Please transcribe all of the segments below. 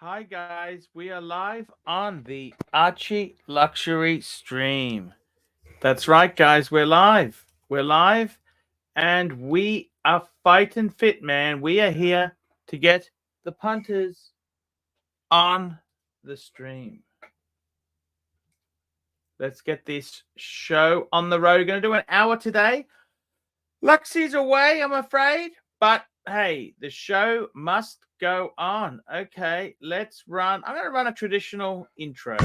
Hi guys, we are live on the Archie Luxury Stream. That's right, guys, we're live. We're live and we are fighting fit, man. We are here to get the punters on the stream. Let's get this show on the road. We're going to do an hour today. Luxie's away, I'm afraid, but hey, the show must go on. Okay, let's run. I'm going to run a traditional intro.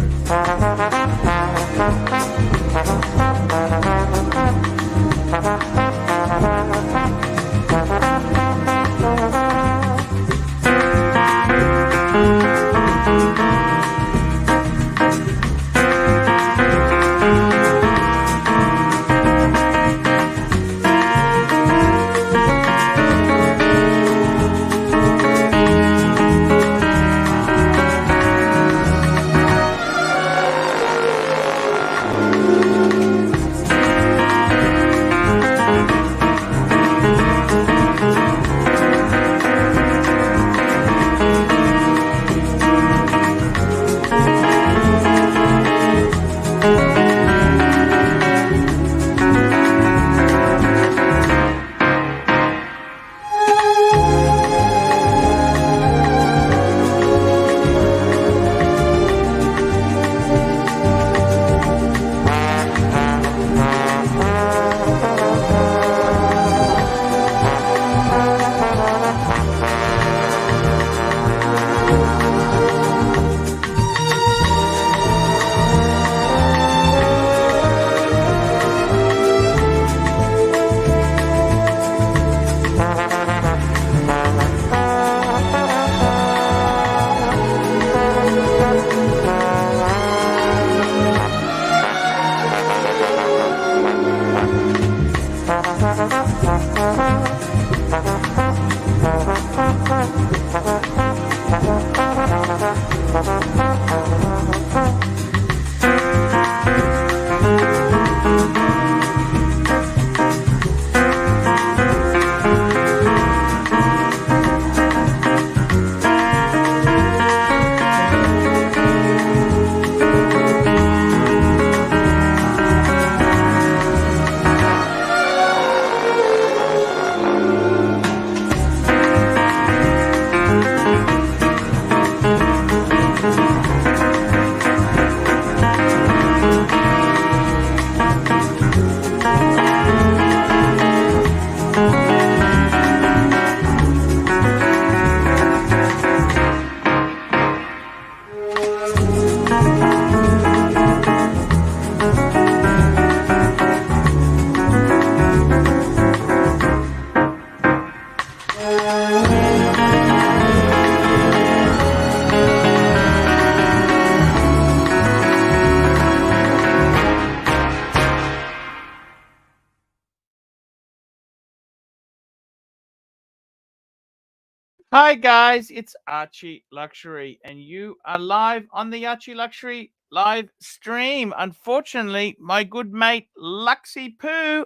Hi guys, it's Archie Luxury and you are live on the Archie Luxury live stream. Unfortunately, my good mate Luxie Poo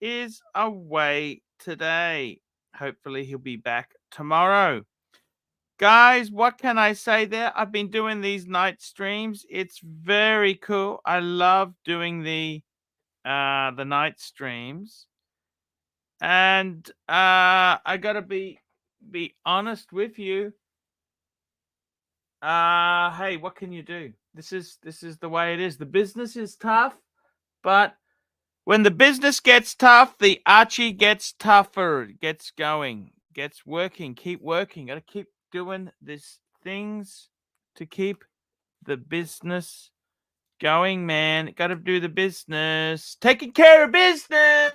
is away today. Hopefully he'll be back tomorrow. Guys, what can I say there? I've been doing these night streams. It's very cool. I love doing the night streams. And I gotta be honest with you. Hey, what can you do? This is the way it is. The business is tough, but when the business gets tough, the Archie gets tougher. It gets going, gets working. Keep working. Gotta keep doing these things to keep the business going, man. Gotta do the business. Taking care of business.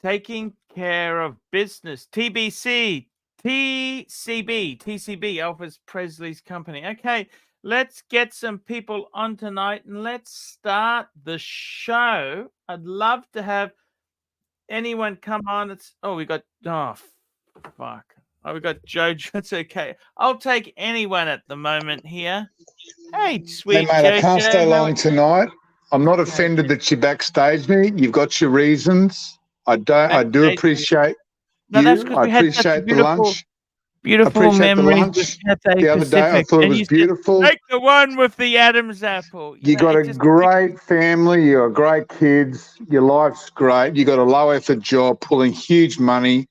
Taking care of business. TCB, Elvis Presley's company. Okay, let's get some people on tonight and let's start the show. I'd love to have anyone come on. We got we got Jojo. It's okay. I'll take anyone at the moment here. Hey, sweet Hey, mate, Jojo. I can't stay long tonight. I'm not offended that you backstaged me. You've got your reasons. I do appreciate No, that's you. because I we had such a appreciate the lunch. beautiful Appreciate the memories with lunch Cathay the other day. I Pacific. thought it And was you said, beautiful. make the one with the Adam's apple. You got It a just great family. You got great kids. Your life's great. You got a low effort job, pulling huge money.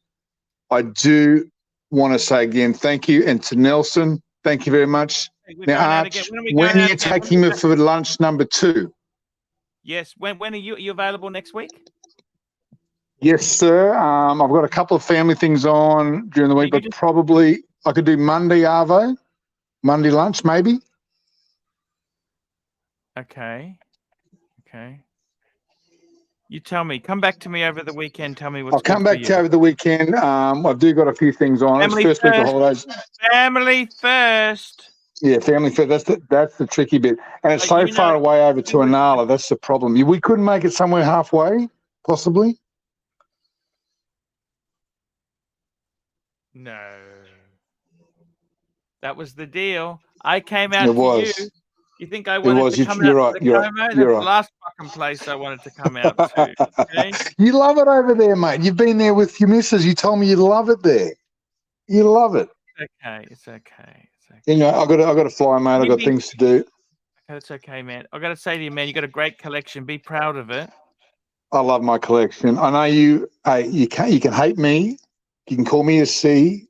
I do want to say again, thank you. And to Nelson, thank you very much. we're Now, going out again. Arch, When are we when going are out you again? taking me for lunch number 2? Yes. When are you available next week? Yes, sir. I've got a couple of family things on during the week, but probably I could do Monday, Arvo. Monday lunch, maybe. Okay. You tell me. Come back to me over the weekend. Tell me what's I'll come good for back you. to you over the weekend. I've do got a few things on. Family It's first week of first. holidays. Family first. Yeah, family first. That's the tricky bit, and it's so far away over to Inala. That's the problem. We couldn't make it somewhere halfway, possibly. No. That was the deal. I came out It to you. was. You think I It wanted was. to come You're out right. to You're Tacoma? right. That's You're the right. last fucking place I wanted to come out to. Okay? You love it over there, mate. You've been there with your missus. You told me you love it there. You love it. It's okay. You know, I got to fly, mate. I got things to do. It's okay, man. I got to say to you, man, you got a great collection. Be proud of it. I love my collection. I know you. You can hate me. You can call me a C.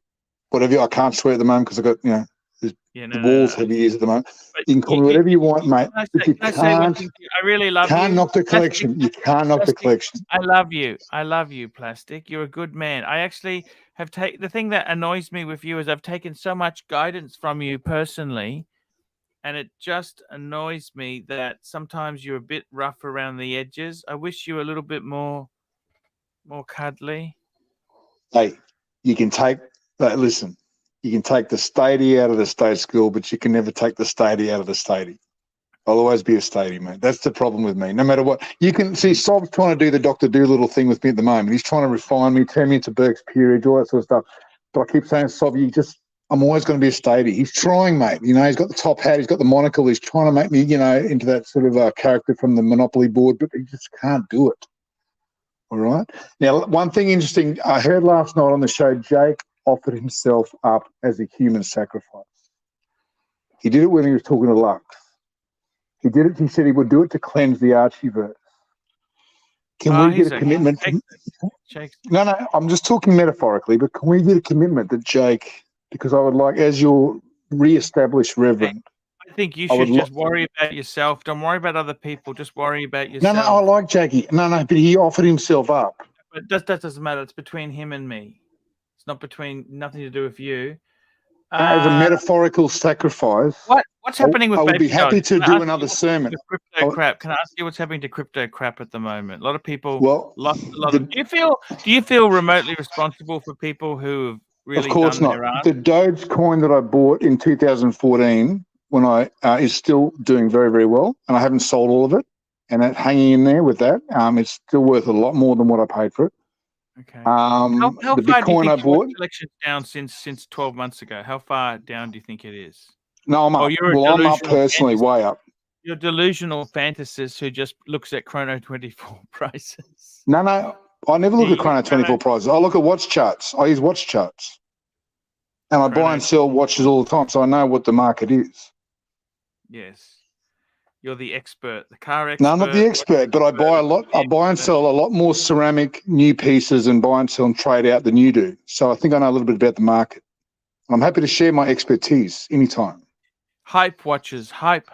Whatever. I can't swear at the moment because I got the walls heavy ears at the moment. But You can call me whatever you want, mate. But you can I say one can't. thing to you? I really love you. Can't knock the collection. You can't knock the collection. I love you. I love you, Plastic. You're a good man. I actually have taken the thing that annoys me with you is I've taken so much guidance from you personally, and it just annoys me that sometimes you're a bit rough around the edges. I wish you were a little bit more cuddly. Hey, you can take that. Listen, you can take the statey out of the state school, but you can never take the statey out of the statey. I'll always be a statey, mate. That's the problem with me. No matter what. You can see Sob's trying to do the Dr. Doolittle thing with me at the moment. He's trying to refine me, turn me into Burke's Peerage, all that sort of stuff. But I keep saying, Sob, I'm always going to be a statey. He's trying, mate. You know, he's got the top hat, he's got the monocle. He's trying to make me, into that sort of character from the Monopoly board, but he just can't do it. All right. Now, one thing interesting, I heard last night on the show, Jake offered himself up as a human sacrifice. He did it when he was talking to Lux. He did it. He said he would do it to cleanse the ArchieVerse. Can we get a commitment? No, I'm just talking metaphorically, but can we get a commitment that Jake, because I would like, as your re-established reverend, I think you should just worry about yourself. Don't worry about other people. Just worry about yourself. No, I like Jackie. No, but he offered himself up. But that doesn't matter. It's between him and me. It's not nothing to do with you. As a metaphorical sacrifice. What's happening with I would be happy to do another sermon. Crypto crap. Can I ask you what's happening to crypto crap at the moment? A lot of people lost a lot of. Do you feel remotely responsible for people who have really? Of course not. The Dogecoin that I bought in 2014 when is still doing very, very well, and I haven't sold all of it, and that hanging in there with that, it's still worth a lot more than what I paid for it. Okay. How far the Bitcoin I bought. Collection's down since 12 months ago. How far down do you think it is? No, I'm up. I'm up personally, way up. You're a delusional fantasist who just looks at Chrono 24 prices. No, I never look at Chrono 24 prices. I look at watch charts. I use watch charts, and I buy and sell watches all the time, so I know what the market is. Yes. You're the expert, the car expert. No, I'm not the expert, but I buy a lot. I buy and sell a lot more ceramic new pieces and buy and sell and trade out than you do. So I think I know a little bit about the market. I'm happy to share my expertise anytime. Hype watches, hype,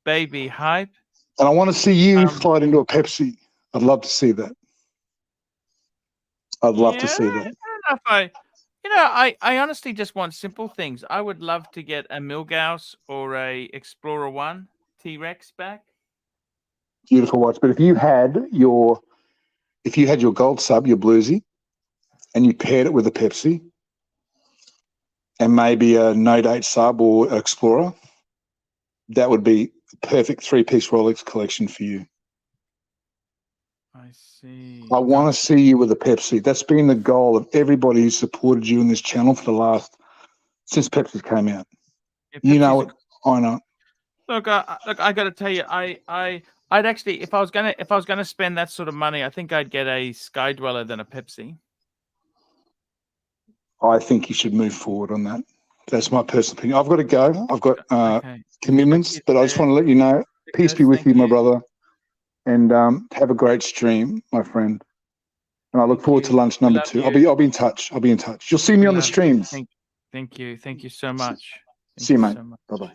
baby, hype. And I want to see you slide into a Pepsi. I'd love to see that. I'd love to see that. I honestly just want simple things. I would love to get a Milgauss or a Explorer 1 T-Rex back. Beautiful watch. But if you had your gold sub, your bluesy, and you paired it with a Pepsi and maybe a Note 8 sub or Explorer, that would be a perfect 3-piece Rolex collection for you. I see. I want to see you with a Pepsi. That's been the goal of everybody who supported you in this channel for since Pepsi came out. Yeah, you know it. I know. Look, I got to tell you, I'd actually, if I was gonna spend that sort of money, I think I'd get a Sky Dweller than a Pepsi. I think you should move forward on that. That's my personal opinion. I've got to go. I've got Okay. commitments, but I just want to let you know, peace be with you, my brother, and have a great stream, my friend. And I look forward to lunch number 2. I'll be in touch. I'll be in touch. You'll see me on the streams. Thank you. Thank you so much. See you, mate. Bye-bye.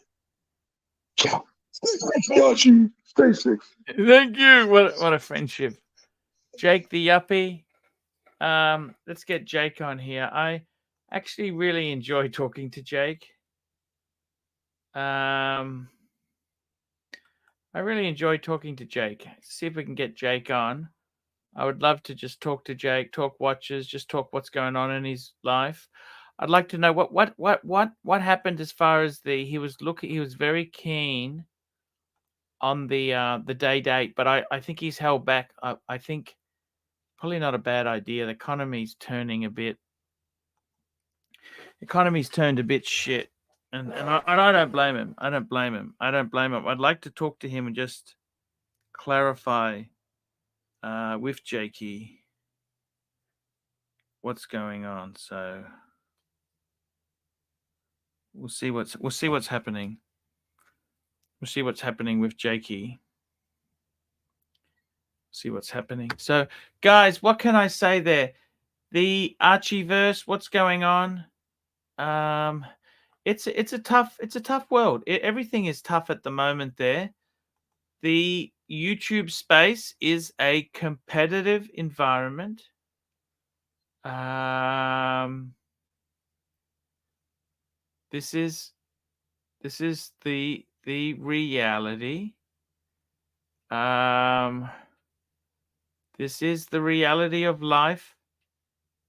Ciao. Stay safe. Thank you. What a friendship. Jake the Yuppie. Let's get Jake on here. I actually really enjoy talking to Jake. I really enjoy talking to Jake. See if we can get Jake on. I would love to just talk to Jake, talk watches, just talk what's going on in his life. I'd like to know what happened as far as he was very keen on the day date, but I think he's held back. I think probably not a bad idea. The economy's turned a bit shit. And I don't blame him. I don't blame him. I'd like to talk to him and just clarify with Jakey what's going on. So we'll see what's happening. We'll see what's happening with Jakey. See what's happening. So guys, what can I say there? The ArchieVerse, what's going on? It's a tough world. Everything is tough at the moment there. The YouTube space is a competitive environment. This is the reality. This is the reality of life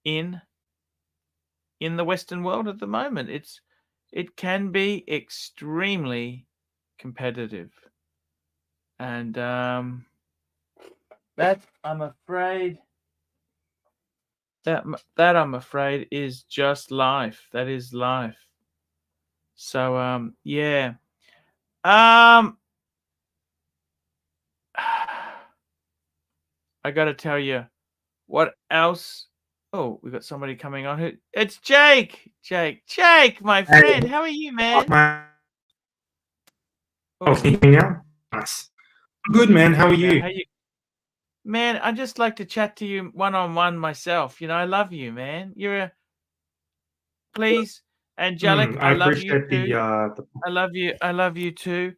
in the Western world at the moment. It can be extremely competitive. And that I'm afraid is just life. That is life. So yeah. I got to tell you, what else? Oh, we got somebody coming on. It's Jake. Jake, my friend. How are you, man? Oh, can you hear me now? Nice. Good, man. How are you? Man, I just like to chat to you one-on-one myself. You know, I love you, man. Please, Angelic, I love you too. I love you too.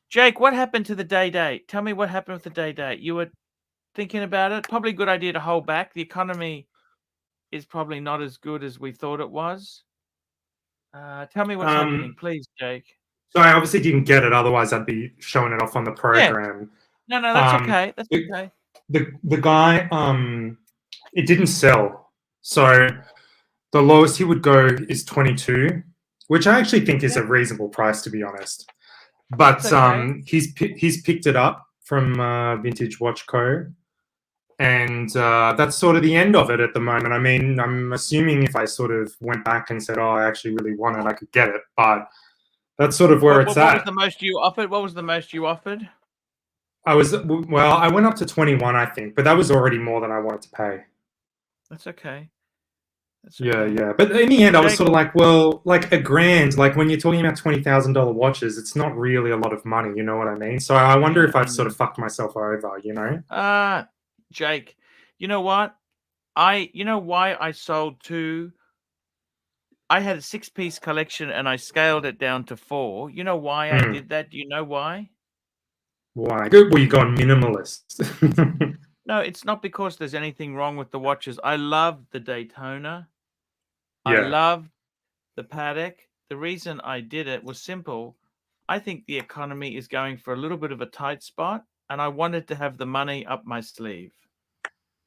Jake, what happened to the day date? Tell me what happened with the day date. You were thinking about it. Probably a good idea to hold back. The economy is probably not as good as we thought it was. Tell me what's happening, please, Jake. So I obviously didn't get it. Otherwise, I'd be showing it off on the program. Yeah. No, that's okay. That's okay. The guy, it didn't sell. So the lowest he would go is 22, which I actually think is a reasonable price, to be honest. But he's picked it up from Vintage Watch Co. And that's sort of the end of it at the moment. I mean, I'm assuming if I sort of went back and said, oh, I actually really want it, I could get it. But that's sort of where it's at. What was the most you offered? What was the most you offered? I went up to 21, I think. But that was already more than I wanted to pay. That's okay. Yeah. But in the end, I was sort of like, well, like $1,000. Like when you're talking about $20,000 watches, it's not really a lot of money. You know what I mean? So I wonder if I've sort of fucked myself over, you know? Jake, you know what? You know why I sold 2? I had a 6-piece collection and I scaled it down to 4. You know why I did that? Do you know why? Why? Well, you gone minimalist. No, it's not because there's anything wrong with the watches. I love the Daytona. Yeah. I love the Patek. The reason I did it was simple. I think the economy is going for a little bit of a tight spot, and I wanted to have the money up my sleeve.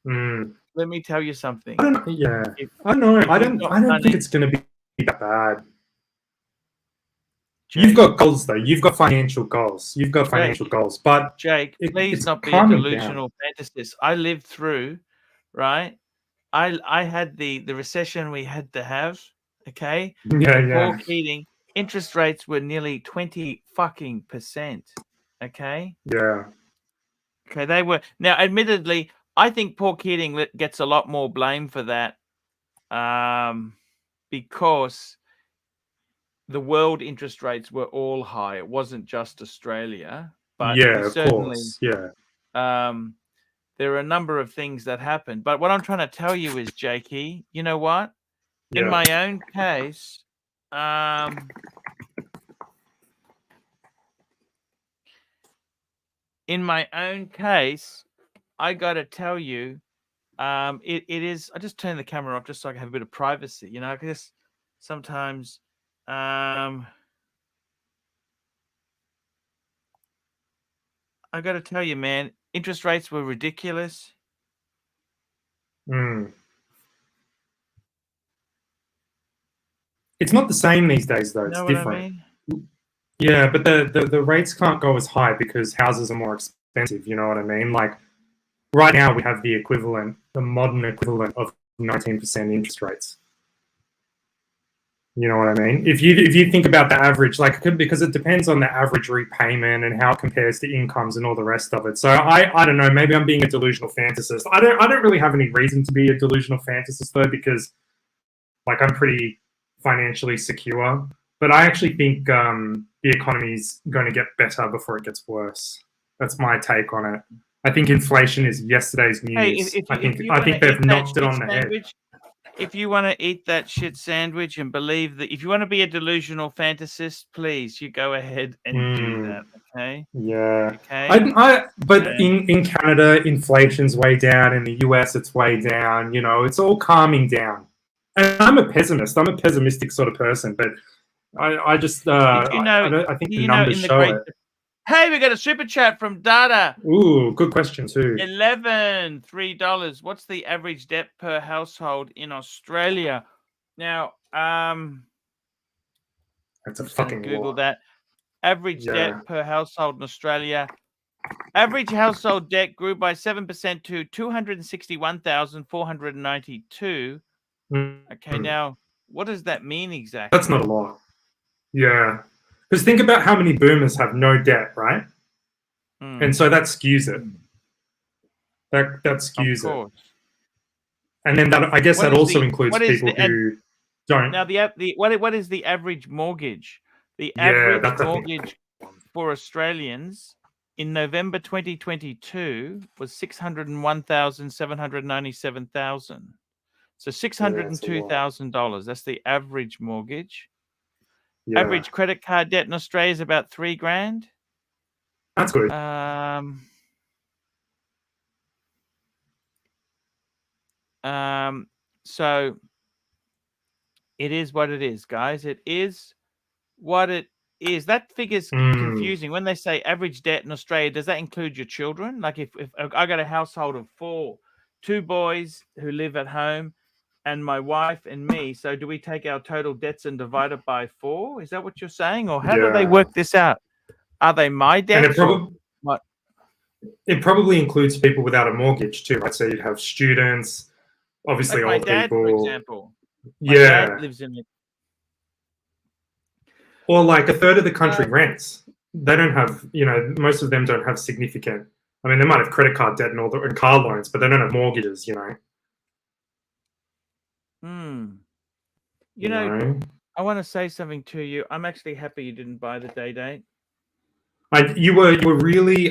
Let me tell you something. I don't know. I don't think it's going to be that bad. Jake, you've got goals, though. You've got financial goals. Goals. But Jake, please not be a delusional fantasist. I lived through, right? I had the recession we had to have. Okay. Paul Keating. Interest rates were nearly 20%. Okay. Yeah. Okay, they were. Now, admittedly, I think Paul Keating gets a lot more blame for that because the world interest rates were all high. It wasn't just Australia, but Yeah, we of certainly course. Yeah. there are a number of things that happened. But what I'm trying to tell you is, Jakey, you know what? In Yeah. my own case, I got to tell you, it is. I just turn the camera off just so I can have a bit of privacy. You know, I guess sometimes, I got to tell you, man, interest rates were ridiculous. Mm. It's not the same these days, though. You It's know what I different. mean? Yeah, but the rates can't go as high because houses are more expensive. You know what I mean? Like right now, we have the equivalent, the modern equivalent of 19% interest rates. You know what I mean? If you think about the average, like because it depends on the average repayment and how it compares to incomes and all the rest of it. So I don't know. Maybe I'm being a delusional fantasist. I don't really have any reason to be a delusional fantasist though, because like I'm pretty financially secure. But I actually think the economy's going to get better before it gets worse. That's my take on it. I think inflation is yesterday's Hey, news. if I you think want to they've eat that knocked it shit on the head. sandwich, if you want to eat that shit sandwich and believe that, if you want to be a delusional fantasist, please, you go ahead and do that. Okay. Yeah. Okay. But in Canada, inflation's way down. In the US, it's way down. You know, it's all calming down. And I'm a pessimist. I'm a pessimistic sort of person, but I just Did you know? I think the You know, numbers in the show great. it. Hey, we got a super chat from Dada. Ooh, good question too. $3. What's the average debt per household in Australia? Now, That's I'm a just going to fucking Google lot. that. Average Yeah. debt per household in Australia. Average household debt grew by 7% to 261,492. Okay, now what does that mean exactly? That's not a lot. Yeah. Because think about how many boomers have no debt, right? And so that skews it. That skews it. And then that I guess that also includes people who don't. Now what is the average mortgage? The Yeah, average mortgage for Australians in November 2022 was 601,797,000. So $602,000. That's the average mortgage. Yeah. Average credit card debt in Australia is about $3,000. That's good. So it is what it is, guys. It is what it is. That figure's confusing. When they say average debt in Australia, does that include your children? Like if I got a household of 4, 2 boys who live at home, and my wife and me. So do we take our total debts and divide it by 4? Is that what you're saying? Or how do they work this out? Are they my debts? And it probably includes people without a mortgage too, right? So you'd have students, obviously like my old dad, people. for example. My Yeah. dad lives in it. Or like a third of the country rents. They don't have, you know, most of them don't have significant. I mean, they might have credit card debt and car loans, but they don't have mortgages, you know. You know, I want to say something to you. I'm actually happy you didn't buy the day date. You were really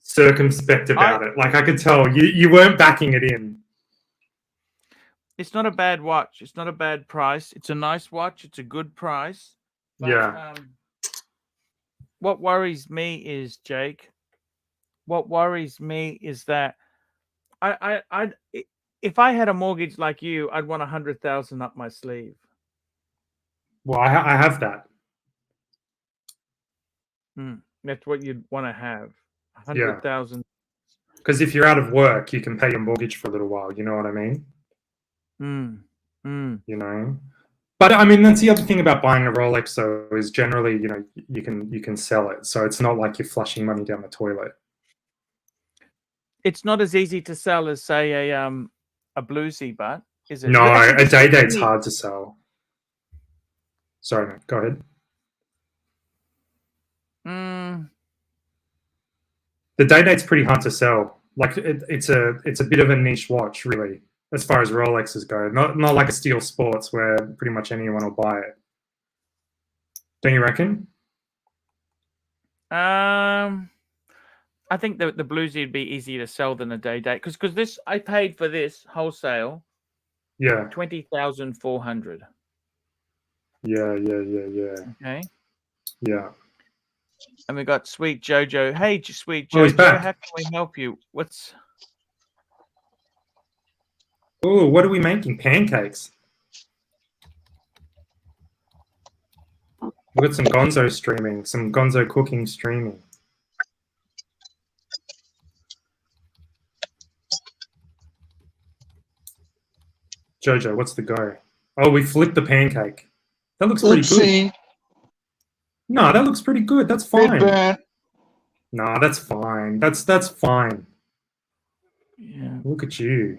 circumspect about it. Like I could tell you weren't backing it in. It's not a bad watch. It's not a bad price. It's a nice watch. It's a good price. But, yeah. What worries me is, Jake. What worries me is that if I had a mortgage like you, I'd want 100,000 up my sleeve. Well, I have that. That's what you'd want to have. 100,000. Because if you're out of work, you can pay your mortgage for a little while. You know what I mean? You know. But I mean, that's the other thing about buying a Rolex, though, is generally, you know, you can sell it, so it's not like you're flushing money down the toilet. It's not as easy to sell as, say, a bluesy, but is it? No, a day date's hard to sell. Sorry, mate. Go ahead. The day date's pretty hard to sell. Like it's a bit of a niche watch, really, as far as Rolexes go. Not like a Steel Sports where pretty much anyone will buy it. Don't you reckon? I think the bluesy would be easier to sell than a day date because this I paid for this wholesale Yeah. 20,400. Yeah. Okay. Yeah. And we got Sweet Jojo. Hey, Sweet Oh, he's Jojo, back. how can we help you? Oh, what are we making? Pancakes. We've got some Gonzo streaming, some Gonzo cooking streaming. Jojo, what's the go? Oh, we flipped the pancake. That looks pretty good. No, that looks pretty good. That's fine. No, that's fine. That's fine. Yeah. Look at you.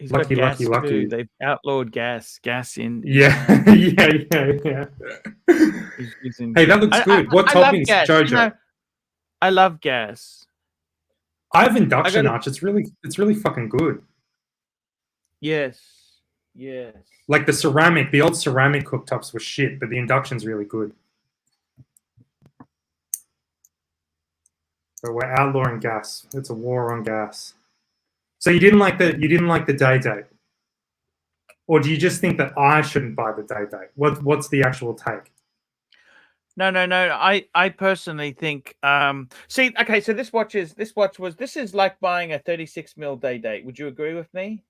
He's Lucky, got gas lucky, lucky. too. They've outlawed gas in. Yeah, yeah. He's using Hey, that looks good. What I love toppings, gas. Jojo? You know, I love gas. I have induction arch. It's really fucking good. Yes. Like the old ceramic cooktops were shit, but the induction's really good. But we're outlawing gas. It's a war on gas. So you didn't like the day date, or do you just think that I shouldn't buy the day date? What's the actual take? No. I personally think. See, okay. So this is like buying a 36mm day date. Would you agree with me?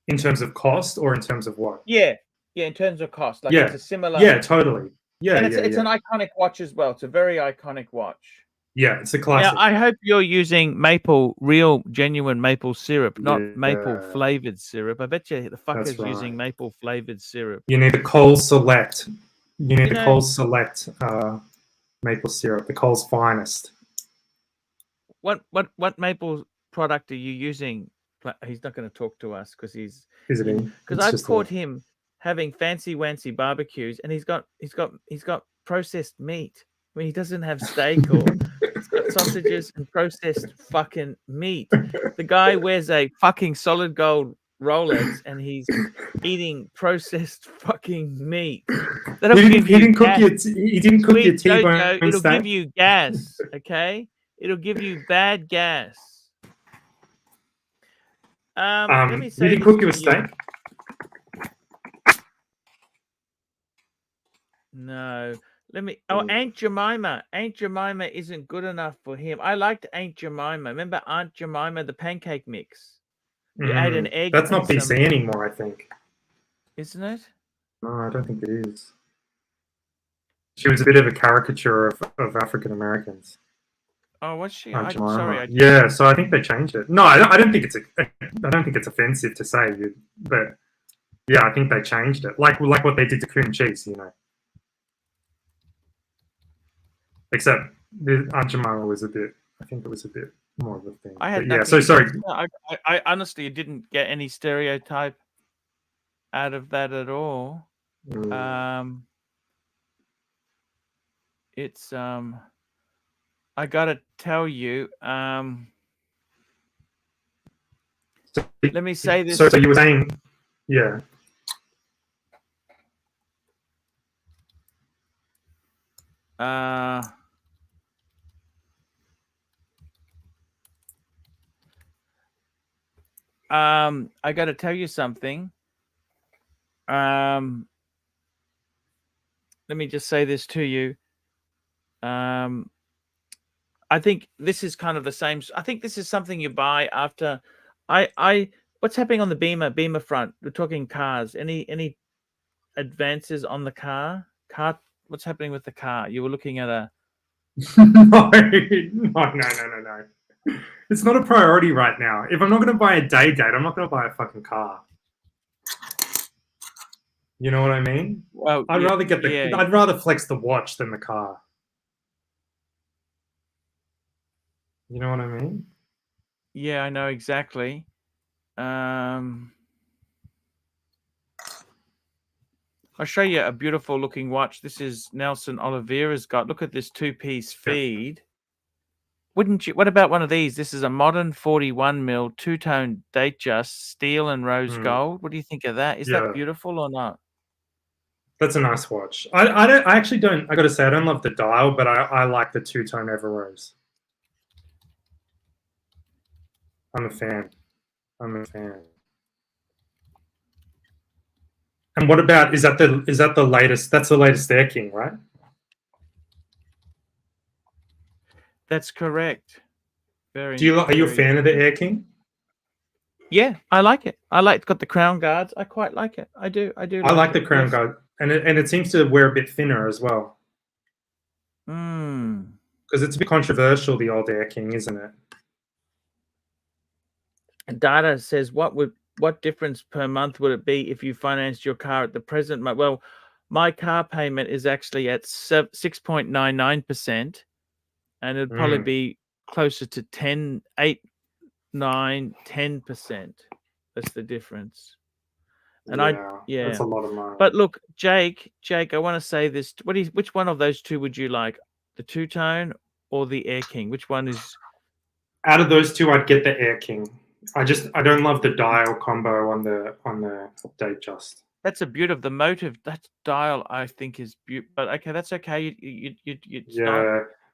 In terms of cost, or in terms of what? Yeah. In terms of cost, like it's a similar. Yeah, totally. Yeah, and it's an iconic watch as well. It's a very iconic watch. Yeah, it's a classic. Now, I hope you're using real, genuine maple syrup, not maple flavored syrup. I bet you the fucker's using maple flavored syrup. You need the Coles Select. You need the Coles Select maple syrup, the Coles Finest. What maple product are you using? He's not going to talk to us because he's. Because I've caught him having fancy wancy barbecues, and he's got processed meat. I mean, he doesn't have steak or he's got sausages and processed fucking meat. The guy wears a fucking solid gold Rolex and he's eating processed fucking meat. He didn't cook your T-bone steak. It'll give you gas, okay? It'll give you bad gas. Let me say, did he cook you a steak? No. Aunt Jemima. Aunt Jemima isn't good enough for him. I liked Aunt Jemima. Remember Aunt Jemima, the pancake mix? You add an egg. That's not PC anymore, I think. Isn't it? No, I don't think it is. She was a bit of a caricature of African Americans. Oh, was she? I'm sorry. Yeah, so I think they changed it. No, I don't think it's offensive to say, but yeah, I think they changed it, like what they did to cream cheese, you know. Except the Aunt Jemima was I think it was a bit more of a thing. So sorry. I honestly didn't get any stereotype out of that at all. It's I gotta tell you, let me say this. So you were saying, yeah. I got to tell you something. Let me just say this to you. I think this is kind of the same. I think this is something you buy after. What's happening on the Beamer front? We're talking cars. Any advances on the car? What's happening with the car? You were looking at a. No. It's not a priority right now. If I'm not going to buy a day date, I'm not going to buy a fucking car. You know what I mean? Well, I'd rather flex the watch than the car. You know what I mean? Yeah, I know exactly. I'll show you a beautiful looking watch. This is Nelson Oliveira's got. Look at this two-piece feed. wouldn't you? What about one of these? This is a modern 41 mil two-tone Datejust steel and rose gold. What do you think of that? Is Yeah. that beautiful or not? That's a nice watch. I actually don't. I got to say, I don't love the dial, but I like the two-tone Ever Rose. I'm a fan. I'm a fan. And what about, is that the latest? That's the latest Air King, right? That's correct. Are you a fan of the Air King? Yeah, I like it. It's got the crown guards. I quite like it. I do. I like the crown guard, and it seems to wear a bit thinner as well. Because it's a bit controversial, the old Air King, isn't it? Data says what difference per month would it be if you financed your car at the present? Well, my car payment is actually at 6.99%, and it'd probably be closer to 10%. That's the difference. And that's a lot of money. But look, Jake, I want to say this. Which one of those two would you like? The two-tone or the Air King? Which one is? Out of those two, I'd get the Air King. I don't love the dial combo on the Datejust. That's a beauty of the motive. That dial, I think, is beautiful. But okay, that's okay.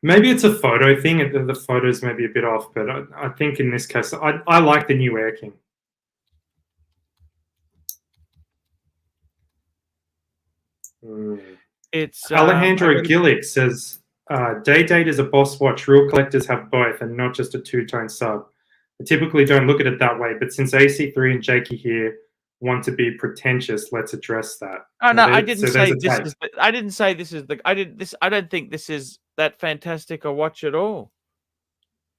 Maybe it's a photo thing. The photos may be a bit off, but I think in this case, I like the new Air King. It's Alejandro Gillick says, Day Date is a boss watch. Real collectors have both and not just a two-tone sub. I typically don't look at it that way, but since AC3 and Jakey here want to be pretentious, let's address that. Oh no, I didn't say this is. I didn't say this is the. I don't think this is that fantastic a watch at all.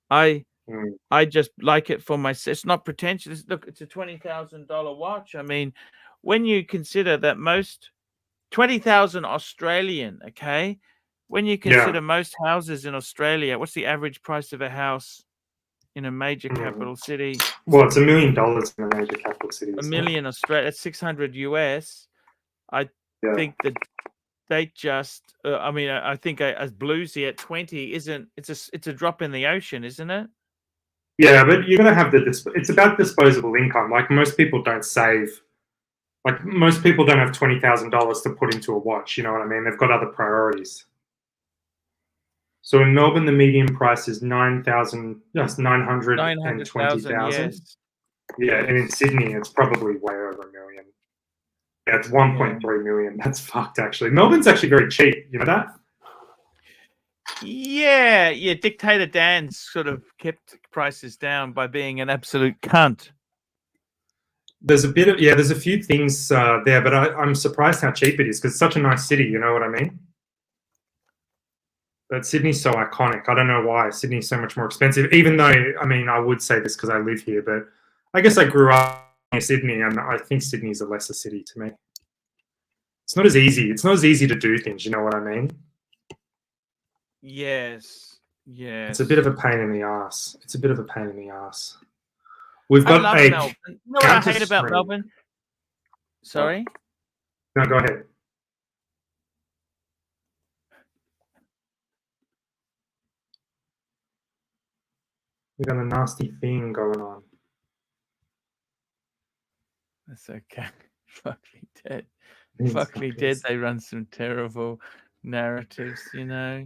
I just like it for myself. It's not pretentious. Look, it's a $20,000 watch. I mean, when you consider that most 20,000 Australian, okay, when you consider most houses in Australia, what's the average price of a house in a major capital city? Well, it's $1 million in a major capital city. $1 million Australia. That's 600 US. I think that they just. I mean, I think as bluesy at 20 isn't. It's a drop in the ocean, isn't it? Yeah, but you're gonna have it's about disposable income. Like most people don't save. Like most people don't have $20,000 to put into a watch. You know what I mean? They've got other priorities. So in Melbourne, the median price is 9,000, just 920,000. Yes. Yeah, and in Sydney, it's probably way over $1 million. Yeah, it's 1.3 million. That's fucked, actually. Melbourne's actually very cheap. You know that? Yeah. Dictator Dan sort of kept prices down by being an absolute cunt. There's a few things there, but I'm surprised how cheap it is because it's such a nice city. You know what I mean? But Sydney's so iconic. I don't know why Sydney's so much more expensive. Even though, I mean, I would say this because I live here, but I guess I grew up in Sydney, and I think Sydney's a lesser city to me. It's not as easy. It's not as easy to do things. You know what I mean? Yes. It's a bit of a pain in the ass. We've got Melbourne. You know what I hate about Melbourne? Sorry? No, go ahead. We got a nasty thing going on. That's okay. Fuck me dead. Fuck me dead. They run some terrible narratives, you know.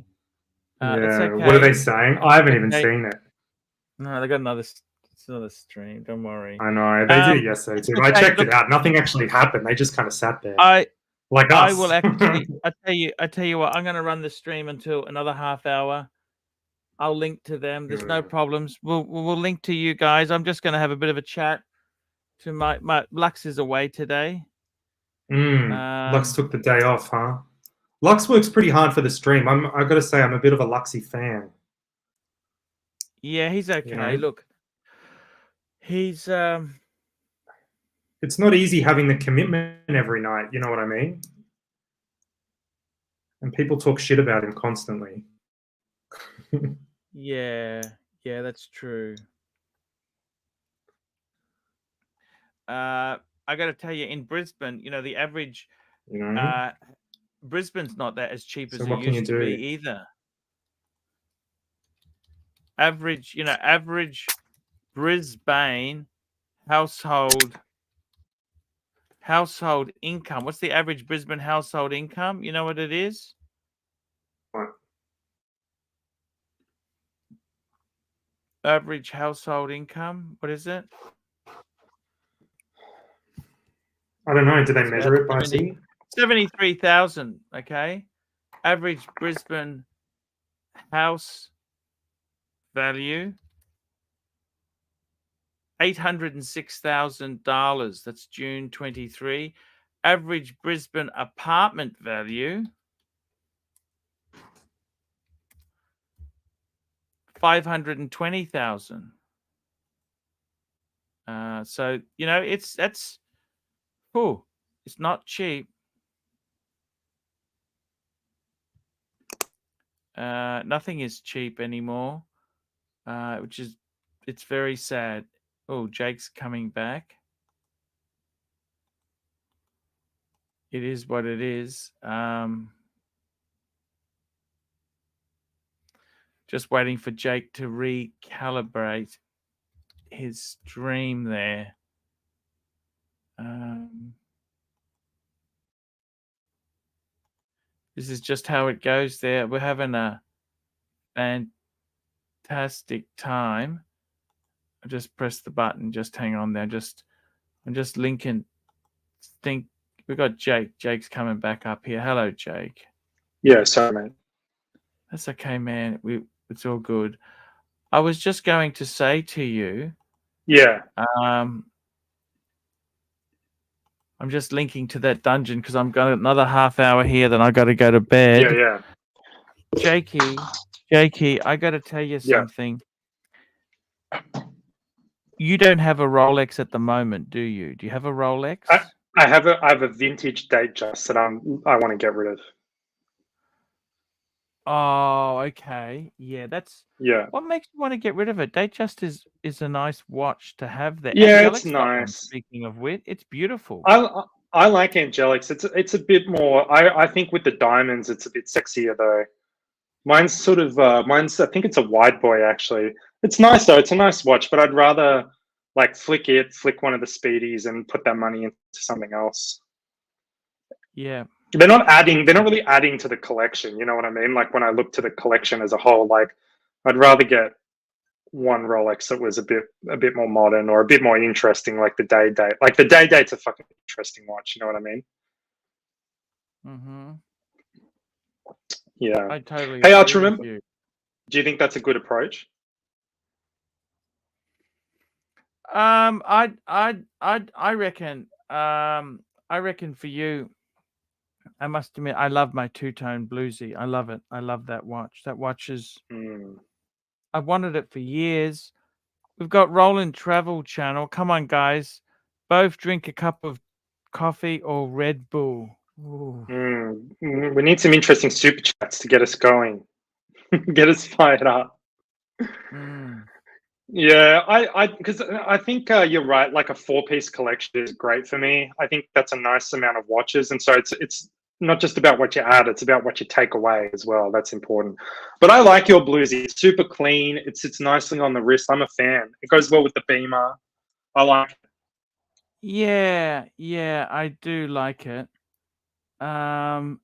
It's okay. What are they saying? I haven't even seen it. No, they got another stream. Don't worry. I know they did it yesterday too. I checked it out. Nothing actually happened. They just kind of sat there. Like us. I will actually. I tell you what. I'm going to run the stream until another half hour. I'll link to them. There's no problems. We'll link to you guys. I'm just going to have a bit of a chat. To my Lux is away today. Lux took the day off, huh? Lux works pretty hard for the stream. I got to say, I'm a bit of a Luxy fan. Yeah, he's okay. You know? Look, he's. It's not easy having the commitment every night. You know what I mean? And people talk shit about him constantly. Yeah, that's true. I got to tell you, in Brisbane, you know, the average, Brisbane's not that as cheap as it used to be either. average, average Brisbane household income. What's the average Brisbane household income? You know what it is? What? Average household income. What is it? I don't know. Do they It's measure about it by city? 73,000. Okay. Average Brisbane house value $806,000. That's June 23. Average Brisbane apartment value $520,000. So it's not cheap. Nothing is cheap anymore, it's very sad. Oh, Jake's coming back. It is what it is. Just waiting for Jake to recalibrate his stream there. This is just how it goes there. We're having a fantastic time. I just press the button. Just hang on there. I'm just linking. We got Jake. Jake's coming back up here. Hello, Jake. Yeah, sorry, mate. That's okay, man. It's all good. I was just going to say to you. Yeah. I'm just linking to that dungeon because I'm got another half hour here. Then I got to go to bed. Yeah. Jakey, I got to tell you something. You don't have a Rolex at the moment, do you? Do you have a Rolex? I have a vintage Datejust that I want to get rid of. Oh, okay. Yeah, what makes you want to get rid of it? Datejust is a nice watch to have there. Yeah, Angelic's it's got one, nice. speaking of which, it's beautiful. I like Angelics. It's a bit more. I think with the diamonds, it's a bit sexier though. Mine's I think it's a wide boy actually. It's nice though. It's a nice watch, but I'd rather like flick one of the speedies and put that money into something else. Yeah. They're not really adding to the collection. You know what I mean? Like when I look to the collection as a whole, like I'd rather get one Rolex that was a bit more modern or a bit more interesting, like the Day Date. Like the Day Date's a fucking interesting watch. You know what I mean? Mm-hmm. Yeah. I totally. Hey, Arch, agree with remember? you. Do you think that's a good approach? I reckon. I reckon for you. I must admit, I love my two-tone bluesy. I love it. I love that watch. That watch is. I've wanted it for years. We've got Roland Travel Channel. Come on, guys. Both drink a cup of coffee or Red Bull. We need some interesting super chats to get us going, get us fired up. Yeah, because I think you're right. Like a 4-piece collection is great for me. I think that's a nice amount of watches, and so it's not just about what you add; it's about what you take away as well. That's important. But I like your bluesy. It's super clean. It sits nicely on the wrist. I'm a fan. It goes well with the Beamer. I like it. Yeah, I do like it. I've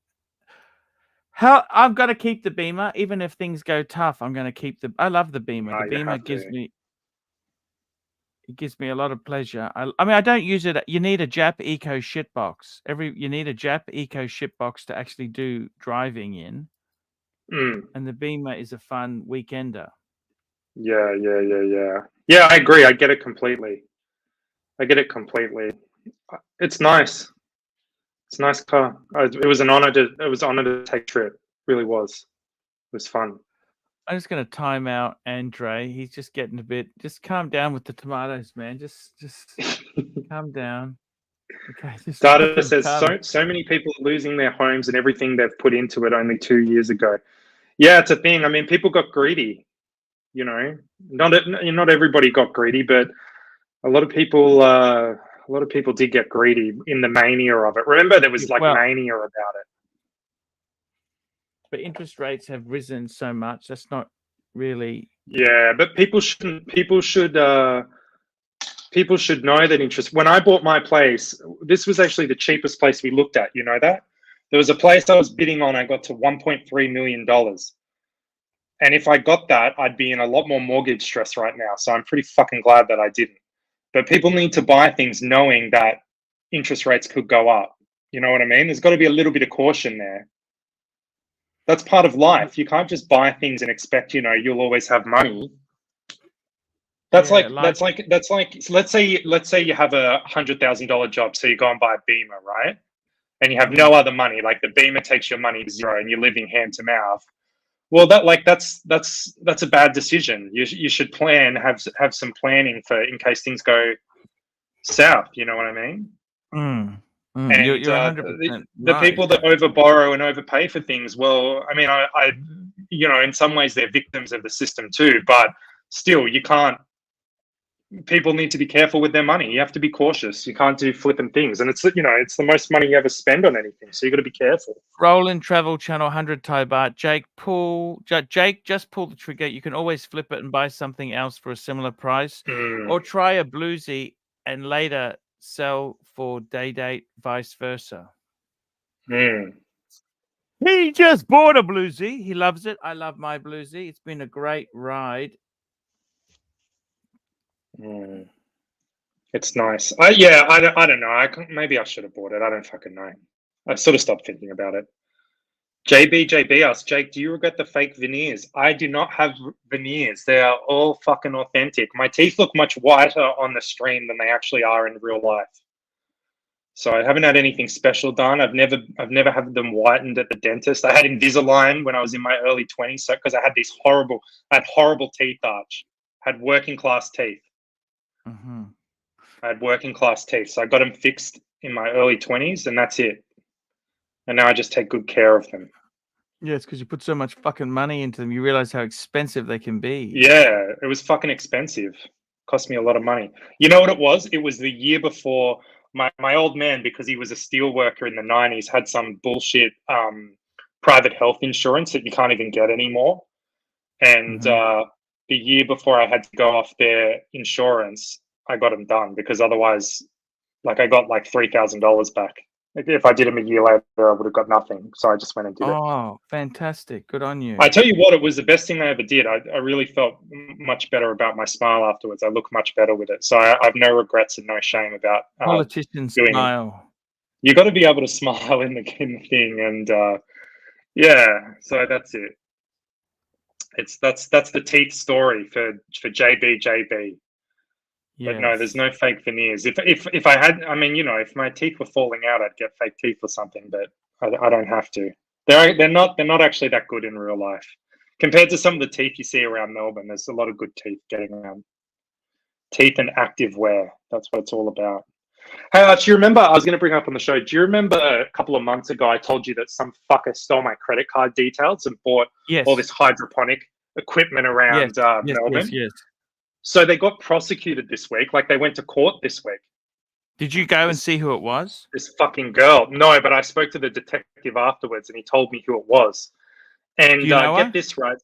got to keep the Beamer, even if things go tough. I'm going to keep I love the Beamer. The Beamer gives me a lot of pleasure. I mean, I don't use it. You need a Jap Eco shitbox. You need a Jap Eco shitbox to actually do driving in. And the Beamer is a fun weekender. Yeah. Yeah, I agree. I get it completely. It's nice. It's a nice car. It was an honor to take a trip. It really was. It was fun. I'm just going to time out Andre. He's just getting a bit. Just calm down with the tomatoes, man. Just calm down. Okay. Data says so many people are losing their homes and everything they've put into it only 2 years ago. Yeah, it's a thing. I mean, people got greedy. You know, not everybody got greedy, but a lot of people did get greedy in the mania of it. Remember, there was mania about it. But interest rates have risen so much. That's not really Yeah, but people shouldn't. People should know that interest. When I bought my place, this was actually the cheapest place we looked at. You know that there was a place I was bidding on. I got to $1.3 million, and if I got that, I'd be in a lot more mortgage stress right now. So I'm pretty fucking glad that I didn't. But people need to buy things knowing that interest rates could go up. You know what I mean? There's got to be a little bit of caution there. That's part of life. You can't just buy things and expect, you'll always have money. That's like let's say you have $100,000 job, so you go and buy a Beamer, right? And you have no other money. Like the Beamer takes your money to zero, and you're living hand to mouth. Well, that's a bad decision. You should plan, have some planning for in case things go south. You know what I mean? And you're 100% the people that overborrow and overpay for things, well, I mean, I in some ways they're victims of the system too, but still, you can't. People need to be careful with their money. You have to be cautious. You can't do flipping things, and it's the most money you ever spend on anything. So you got to be careful. Roland Travel Channel 100 Tobart. Jake, just pull the trigger. You can always flip it and buy something else for a similar price, or try a bluesy and later sell for day date, vice versa. He just bought a bluesy. He loves it. I love my bluesy. It's been a great ride. It's nice. I don't know. Maybe I should have bought it. I don't fucking know. I sort of stopped thinking about it. JB asks, Jake, do you regret the fake veneers? I do not have veneers. They are all fucking authentic. My teeth look much whiter on the stream than they actually are in real life. So I haven't had anything special done. I've never had them whitened at the dentist. I had Invisalign when I was in my early 20s, so because I had horrible teeth arch. Had working class teeth. I had working class teeth, so I got them fixed in my early 20s, and that's it. And now I just take good care of them. Yeah, it's because you put so much fucking money into them. You realize how expensive they can be. Yeah, it was fucking expensive. Cost me a lot of money. You know what it was? It was the year before my old man, because he was a steel worker in the 90s, had some bullshit private health insurance that you can't even get anymore. And the year before I had to go off their insurance, I got them done, because otherwise, I got like $3,000 back. If I did them a year later, I would have got nothing. So I just went and did it. Oh, fantastic. Good on you. I tell you what, it was the best thing I ever did. I really felt much better about my smile afterwards. I look much better with it. So I have no regrets and no shame about politician smile. You got to be able to smile in the thing. And so that's it. That's the teeth story for JB. Yes. But no, there's no fake veneers. If I had, I mean, if my teeth were falling out, I'd get fake teeth or something. But I don't have to. They're not actually that good in real life compared to some of the teeth you see around Melbourne. There's a lot of good teeth getting around. Teeth and active wear. That's what it's all about. Hey, do you remember? I was going to bring up on the show. Do you remember a couple of months ago I told you that some fucker stole my credit card details and bought all this hydroponic equipment around Melbourne? Yes. So they got prosecuted this week. They went to court this week. Did you go and see who it was? This fucking girl. No, but I spoke to the detective afterwards, and he told me who it was. And get this right,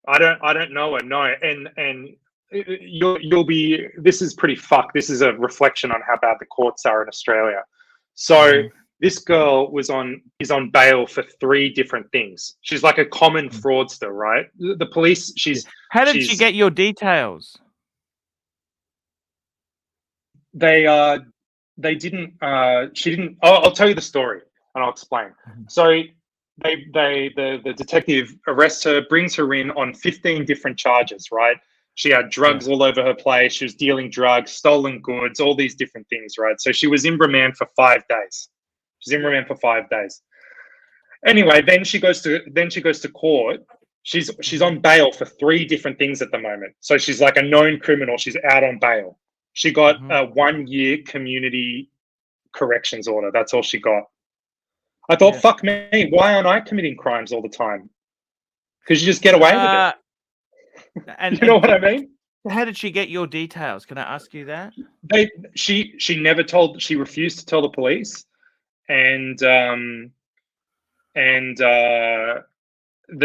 I don't know her. No, and you'll be. This is pretty fucked. This is a reflection on how bad the courts are in Australia. So this girl is on bail for 3 different things. She's like a common fraudster, right? The police. How did she get your details? They didn't. She didn't. I'll tell you the story and I'll explain. So the detective arrests her, brings her in on 15 different charges, right? She had drugs all over her place. She was dealing drugs, stolen goods, all these different things, right? So she was in remand for 5 days. She's in remand for 5 days. Anyway, then she goes to court. She's on bail for 3 different things at the moment. So she's like a known criminal. She's out on bail. She got a 1-year community corrections order. That's all she got. I thought, fuck me, why aren't I committing crimes all the time? Because you just get away with it. And you know what I mean? How did she get your details? Can I ask you that? She never told. She refused to tell the police, and the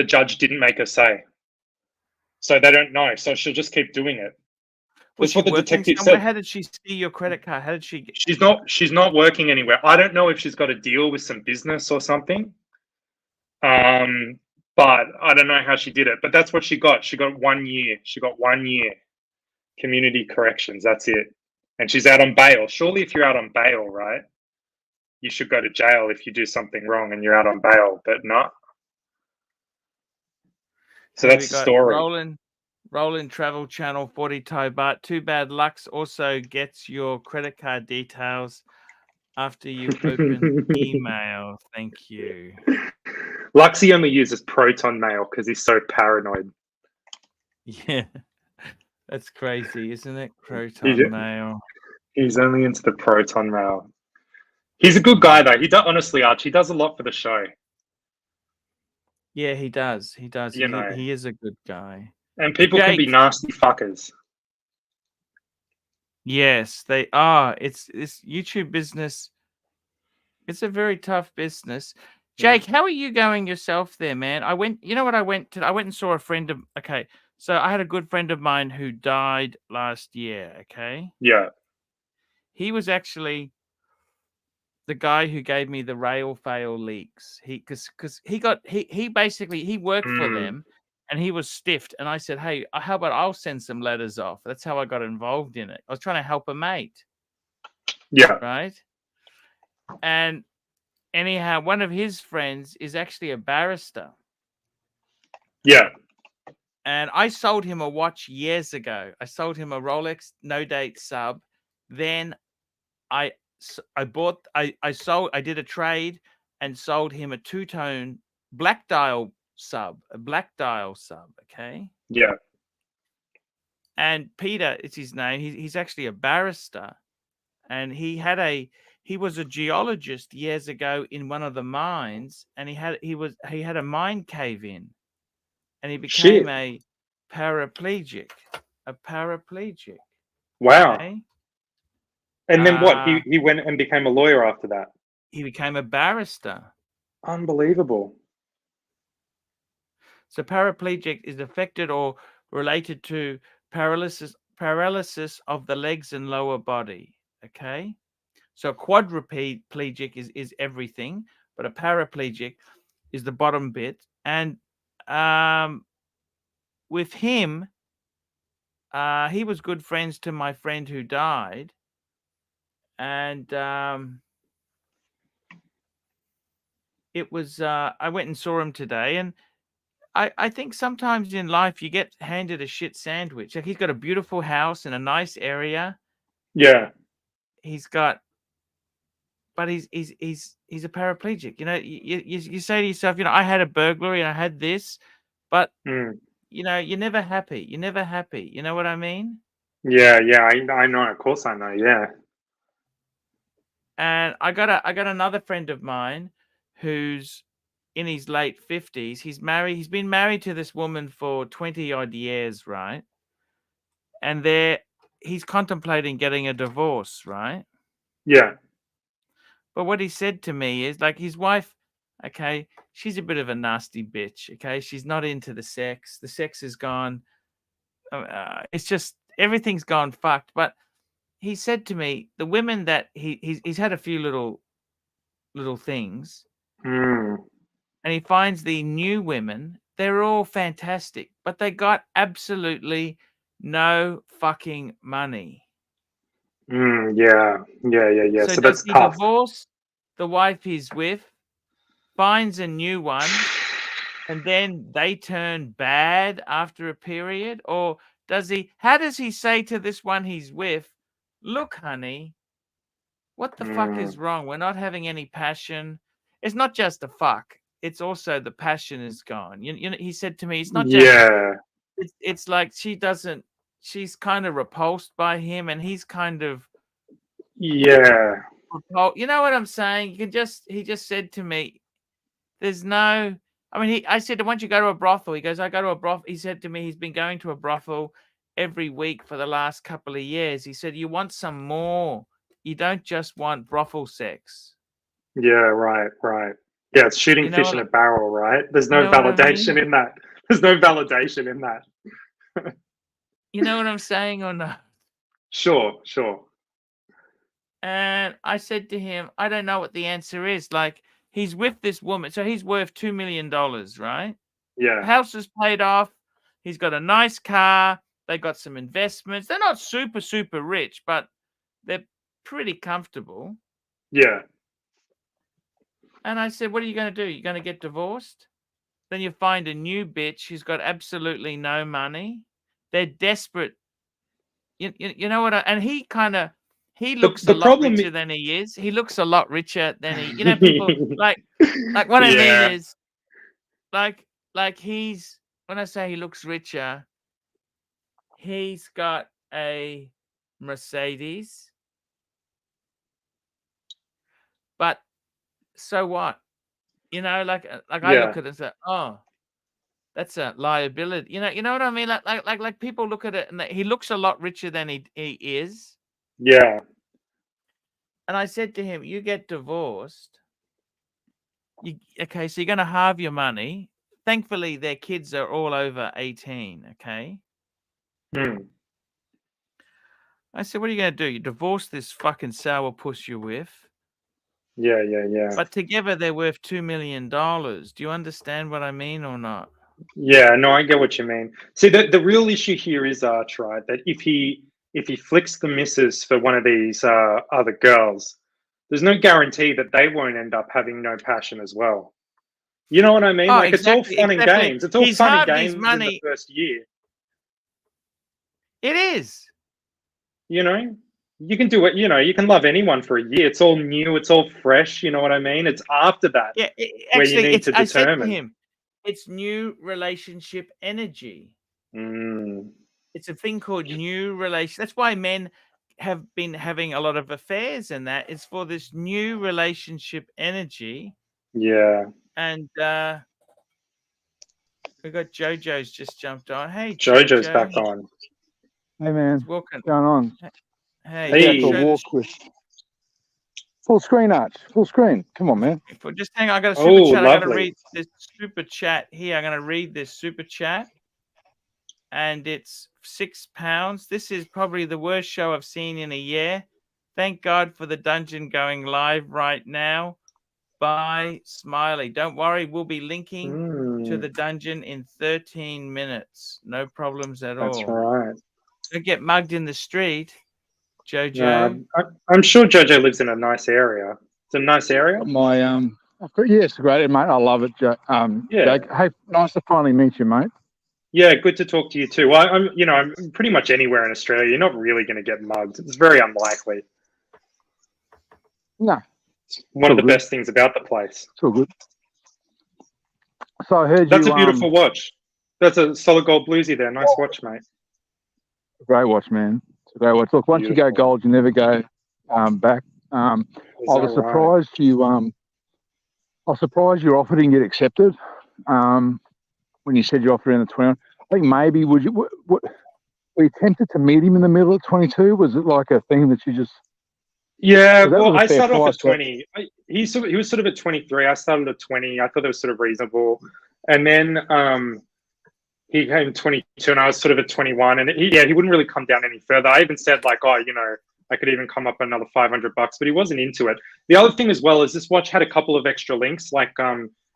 judge didn't make her say. So they don't know. So she'll just keep doing it. Was That's she what the working detective somewhere? said. How did she see your credit card? How did she get? She's not working anywhere. I don't know if she's got a deal with some business or something. But I don't know how she did it. But that's what she got. She got 1 year. She got 1 year. Community corrections. That's it. And she's out on bail. Surely if you're out on bail, right? You should go to jail if you do something wrong and you're out on bail, but not. So Hey, that's we the got story. Roland Travel Channel 40 Tobart. Too bad Lux also gets your credit card details after you open email. Thank you. Luxy only uses Proton Mail because he's so paranoid. Yeah. That's crazy, isn't it? Proton Mail. He's only into the Proton Mail. He's a good guy though. He does, honestly, Archie, he does a lot for the show. Yeah, he does. He does. You know. He is a good guy. And people can be Jake. nasty fuckers. Yes, they are. It's YouTube business. It's a very tough business. Jake, how are you going yourself there, man? You know what I went and saw a friend of, okay. So I had a good friend of mine who died last year, okay? Yeah. He was actually the guy who gave me the rail fail leaks. He basically he worked for them and he was stiffed. And I said, hey, how about I'll send some letters off? That's how I got involved in it. I was trying to help a mate. Yeah. Right. And anyhow, one of his friends is actually a barrister. Yeah. And I sold him a watch years ago. I sold him a Rolex no date sub. Then I did a trade and sold him a two-tone black dial sub, okay? Yeah. And Peter, it's his name. He's actually a barrister. And he was a geologist years ago in one of the mines, and he had a mine cave in, and he became a paraplegic. Wow. Okay? And then what? He went and became a lawyer after that. He became a barrister. Unbelievable. So paraplegic is affected or related to paralysis of the legs and lower body. Okay? So a quadriplegic is everything, but a paraplegic is the bottom bit. And with him, he was good friends to my friend who died. And it was I went and saw him today, and I think sometimes in life you get handed a shit sandwich. Like, he's got a beautiful house in a nice area. Yeah. But he's a paraplegic. You know, you say to yourself, you know, I had a burglary and I had this, but you know, you're never happy. You're never happy. You know what I mean? Yeah, I know. Of course I know. Yeah. And I got another friend of mine who's in his late 50s. He's married. He's been married to this woman for 20 odd years, right? And he's contemplating getting a divorce, right? Yeah. But what he said to me is, like, his wife, okay, she's a bit of a nasty bitch, okay? She's not into the sex. The sex is gone. It's just, everything's gone fucked. But he said to me, the women that he's had a few little things, and he finds the new women, they're all fantastic, but they got absolutely no fucking money. Yeah. So does that's he tough. divorce the wife he's with, finds a new one, and then they turn bad after a period? Or how does he say to this one he's with, look, honey, what the fuck is wrong? We're not having any passion. It's not just the fuck. It's also the passion is gone. You know, he said to me, it's not just, it's like she's kind of repulsed by him, and he's kind of, you know what I'm saying? He just said to me, there's no, I mean, I said, why don't you go to a brothel? He goes, I go to a brothel. He said to me, he's been going to a brothel every week for the last couple of years. He said, you want some more. You don't just want brothel sex. Yeah, right. Yeah, it's shooting fish in a barrel, right? There's no validation in that. There's no validation in that. You know what I'm saying or not? Sure. And I said to him, I don't know what the answer is. Like, he's with this woman, so he's worth $2 million, right? Yeah. House is paid off. He's got a nice car. They got some investments. They're not super, super rich, but they're pretty comfortable. Yeah. And I said, what are you going to do? You're going to get divorced? Then you find a new bitch who's got absolutely no money. They're desperate. You know what? And he looks a The lot problem richer than he is. He looks a lot richer than he. You know, people like what I mean Yeah. is like he's, when I say he looks richer, he's got a Mercedes. But so what? You know, like I Yeah. look at it and say, oh, that's a liability. You know what I mean? Like people look at it and he looks a lot richer than he is. Yeah. And I said to him, you get divorced. Okay, so you're going to halve your money. Thankfully, their kids are all over 18, okay? Hmm. I said, what are you going to do? You divorce this fucking sourpuss you're with, Yeah. but together they're worth $2 million. Do you understand what I mean or not? Yeah, no, I get what you mean. See, the real issue here is Arch, right? That if he flicks the missus for one of these other girls, there's no guarantee that they won't end up having no passion as well. You know what I mean? Oh, Like, it's all exactly. fun and games. It's all He's fun and halved his games in the money. first year. It is. You know, you can do it. You know, you can love anyone for a year. It's all new. It's all fresh. You know what I mean? It's after that Yeah, where you need to I said to determine. him, it's new relationship energy. Mm, It's a thing called new relation. That's why men have been having a lot of affairs and that. It's for this new relationship energy. yeah. And we got Jojo's just jumped on. Hey, Jojo's Jojo. back on. Hey man, Welcome. what's going on? Hey, Hey. Go for a walk with full screen, Arch. Full screen. Come on, man. just hang on. I got a super Oh, chat. I got to lovely. read this super chat here. I'm going to read this super chat. And it's £6. This is probably the worst show I've seen in a year. Thank God for the dungeon going live right now. Bye, Smiley. Don't worry, we'll be linking to the dungeon in 13 minutes. No problems at all. That's right. Don't get mugged in the street, Jojo. I'm sure Jojo lives in a nice area. It's a nice area. My yeah, it's great, mate. I love it, Yeah. Jake. Hey, nice to finally meet you, mate. Yeah, good to talk to you too. Well, I'm pretty much anywhere in Australia. You're not really going to get mugged. It's very unlikely. No, One of the best things about the place. it's all good. So I heard That's you. a beautiful watch. That's a solid gold bluesy there. Nice watch, mate. Great watch, man. It's a great watch. Look, once you go gold, you never go back. I was surprised you. I was surprised your offer didn't get accepted. When you said you offered in the 20, I think maybe were you tempted to meet him in the middle at 22? Was it like a thing that you just? Yeah, well, I started off at 20. He was sort of at 23. I started at 20. I thought that was sort of reasonable, and then he came 22, and I was sort of at 21. And he wouldn't really come down any further. I even said like, oh, I could even come up another $500, but he wasn't into it. The other thing as well is this watch had a couple of extra links, like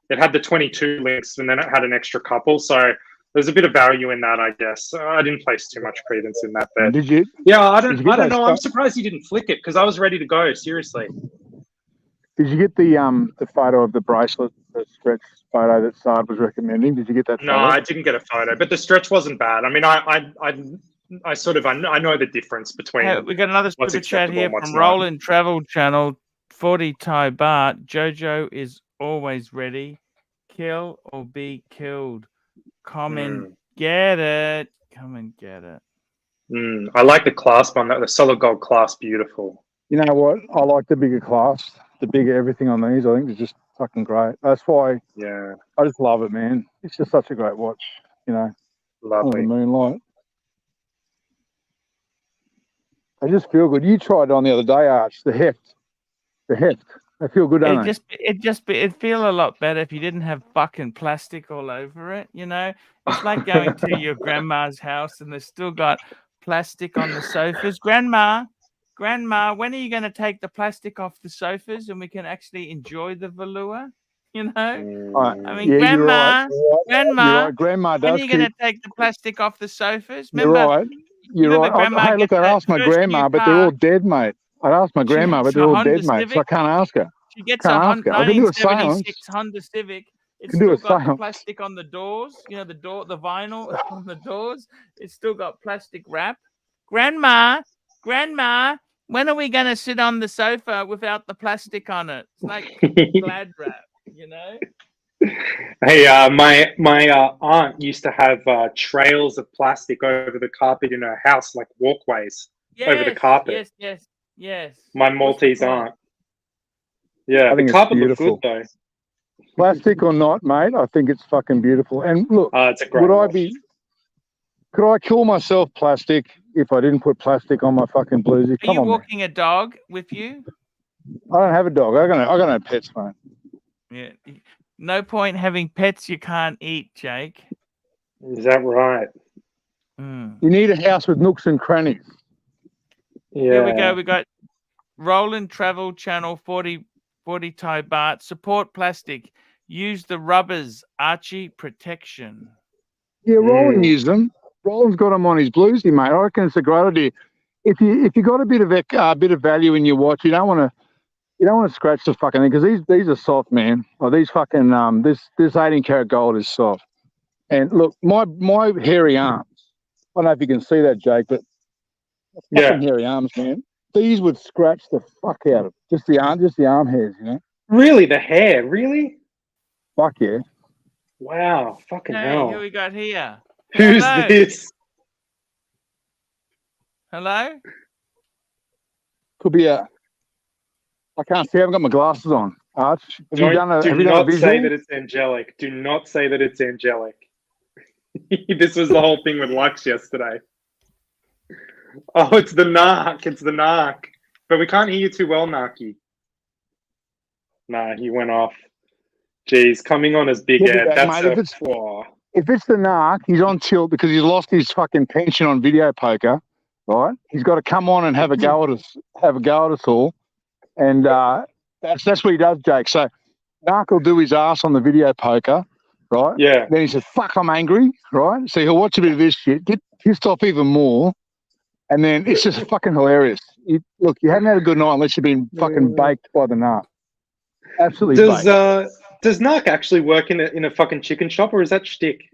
it had the 22 links, and then it had an extra couple. So there's a bit of value in that, I guess. I didn't place too much credence in that bet. Did you? Yeah, I don't know. I'm surprised he didn't flick it because I was ready to go. Seriously. Did you get the photo of the bracelet, the stretch photo that Saad was recommending? Did you get that photo? No, I didn't get a photo, but the stretch wasn't bad. I mean, I sort of I know the difference between. Hey, we got another super chat here from Roland Travel Channel. 40 Thai baht. Jojo is always ready. Kill or be killed. Come and get it. Come and get it. I like the clasp on that. The solid gold clasp, beautiful. You know what? I like the bigger clasp, the bigger everything on these. I think they're just fucking great. That's why. Yeah. I just love it, man. It's just such a great watch. Lovely. The moonlight. They just feel good. You tried it on the other day, Arch. The heft. They feel good, don't they? It'd feel a lot better if you didn't have fucking plastic all over it. You know, it's like going to your grandma's house and they've still got plastic on the sofas. Grandma, when are you going to take the plastic off the sofas and we can actually enjoy the velour? You know, I mean, Yeah, Grandma, You're right. Grandma when does are you going keep. to take the plastic off the sofas? You're Remember, right. You're remember right. Grandma Hey, look, gets I that asked my first new grandma, but they're all car. dead, mate. I asked my She grandma, gets but they're a all Honda dead, mate. So I Civic. can't ask her. She gets Can't a ask her. I can do a seance. 1976 Honda Civic. It's Can do still a got the seance. plastic on the doors. You know, the vinyl on the doors. It's still got plastic wrap. Grandma, when are we going to sit on the sofa without the plastic on it? It's like glad wrap, you know? Hey, my aunt used to have trails of plastic over the carpet in her house, like walkways over the carpet. Yes. My What's the Maltese point? aunt. Yeah, I the think it's carpet looked beautiful. good though. Plastic or not, mate, I think it's fucking beautiful. And look, It's a great wash. could I call myself plastic if I didn't put plastic on my fucking bluesy? Are Come you on, walking a dog with you? man. I don't have a dog. I got no pets, mate. Yeah. No point having pets you can't eat, Jake. Is that right? Mm. You need a house with nooks and crannies. Yeah. Here we go. We got Roland Travel Channel 40 Thai baht. Support plastic. Use the rubbers. Archie protection. Yeah, Roland used them. Roland's got them on his bluesy, mate. I reckon it's a great idea. If you got a bit of value in your watch, you don't want to scratch the fucking thing because these are soft, man. Like these fucking this 18-karat gold is soft. And look, my hairy arms. I don't know if you can see that, Jake, but fucking hairy arms, man. These would scratch the fuck out of just the arm hairs, you know. Really, the hair, really? Fuck yeah. Wow, fucking hell. Who we got here? Who's Hello? this? Hello? Could be a. I can't see. I haven't got my glasses on. Arch, have you done a not visual? say that it's angelic. Do not say that it's angelic. This was the whole thing with Lux yesterday. Oh, it's the narc. It's the narc. But we can't hear you too well, Narky. Nah, he went off. Jeez, coming on as Big Ed. That's mate, if it's the narc, he's on tilt because he's lost his fucking pension on video poker, right? He's got to come on and have a go at us all, and that's what he does, Jake. So narc will do his ass on the video poker, right? Yeah. Then he says, "Fuck, I'm angry," right? So he'll watch a bit of this shit, get pissed off even more, and then it's just fucking hilarious. Look, you haven't had a good night unless you've been fucking baked by the narc. Absolutely baked. Does Narc actually work in a fucking chicken shop, or is that shtick?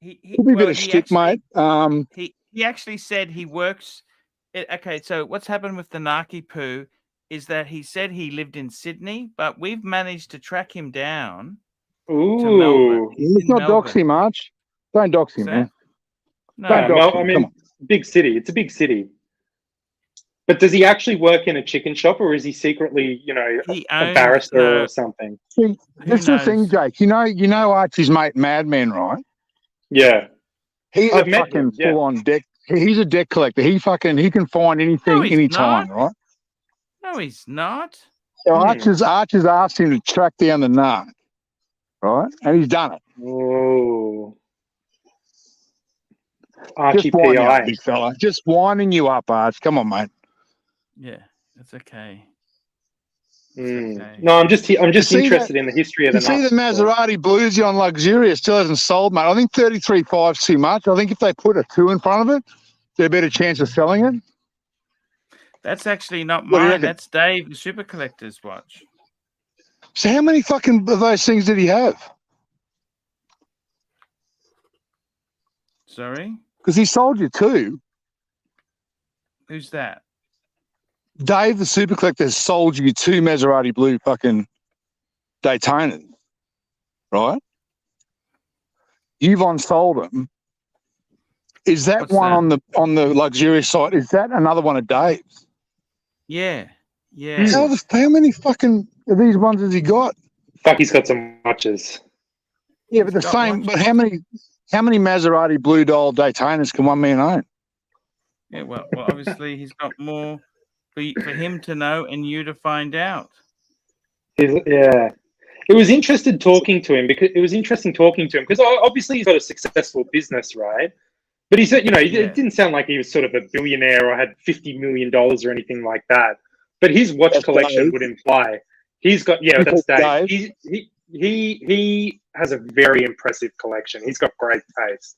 Could be a bit of shtick, mate. He actually said he works. Okay, so what's happened with the Narky Poo is that he said he lived in Sydney, but we've managed to track him down to Melbourne. Let's not dox him, Arch. Don't dox him, man. No, Don't dox him. I mean, big city. It's a big city. But does he actually work in a chicken shop, or is he secretly, a barrister or something? See, that's the thing, Jake. You know Archie's mate, Madman, right? Yeah. He's a fucking full-on deck. He's a deck collector. He can find anything, anytime, right? No, he's not. So Archie's asked him to track down the narc, right? And he's done it. Oh. Archie Just winding PI. up, big fella. Just winding you up, Arch. Come on, mate. Yeah, that's okay. No, I'm just interested in the history of the. You see the Maserati Bluesy on Luxurious still hasn't sold, mate. I think 33.5's too much. I think if they put a 2 in front of it, there's a better chance of selling it. That's actually not What do you mine. reckon? That's Dave, the Super Collector's watch. So how many fucking of those things did he have? Sorry? Because he sold you 2. Who's that? Dave, the Super Collector, has sold you 2 Maserati blue fucking Daytonas, right? You've unsold them. Is that What's one that? on the Luxurious site? Is that another one of Dave's? Yeah. How many fucking of these ones has he got? Fuck, he's got some watches. Yeah, but the same. But how many Maserati blue dial Daytonas can one man own? Yeah, well, obviously he's got more for him to know and you to find out. Yeah. It was interesting talking to him because obviously he's got a successful business, right? But he said, Yeah. it didn't sound like he was sort of a billionaire or had $50 million or anything like that. But his watch That's collection Dave. would imply he's got, that's Dave. He has a very impressive collection. He's got great taste.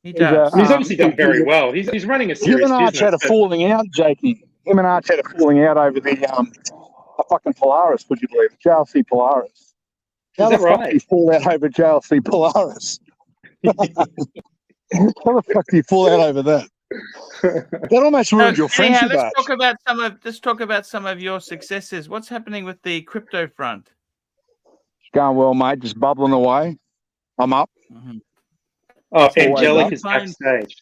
He does. And he's obviously done very well. He's running a Him serious and Arch business. had a falling out, Jakey. Him and Arch had a falling out over the fucking Polaris, would you believe? JLC Polaris. How the fuck do you fall out over JLC Polaris? How the fuck do you fall out over that? That almost ruined your friendship, let's Arch. talk about some of your successes. What's happening with the crypto front? It's going well, mate. Just bubbling away. I'm up. Mm-hmm. Oh, Angelic is backstage.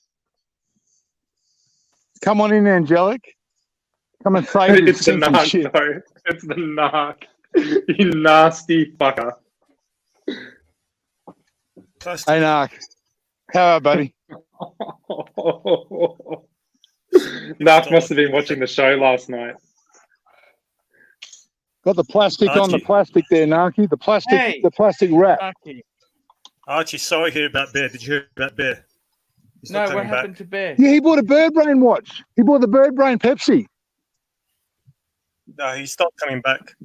Come on in, Angelic. Come and save this It's the narc, shit. though. It's the narc. You nasty fucker. Hey, Narc. How are you, buddy? Narc must have been watching the show last night. Got the plastic on the plastic there, Narky. The plastic wrap. Archie, sorry to hear about Bear. Did you hear about Bear? No, what happened to Bear? Yeah, he bought a Bird Brain watch. He bought the Bird Brain Pepsi. No, he stopped coming back.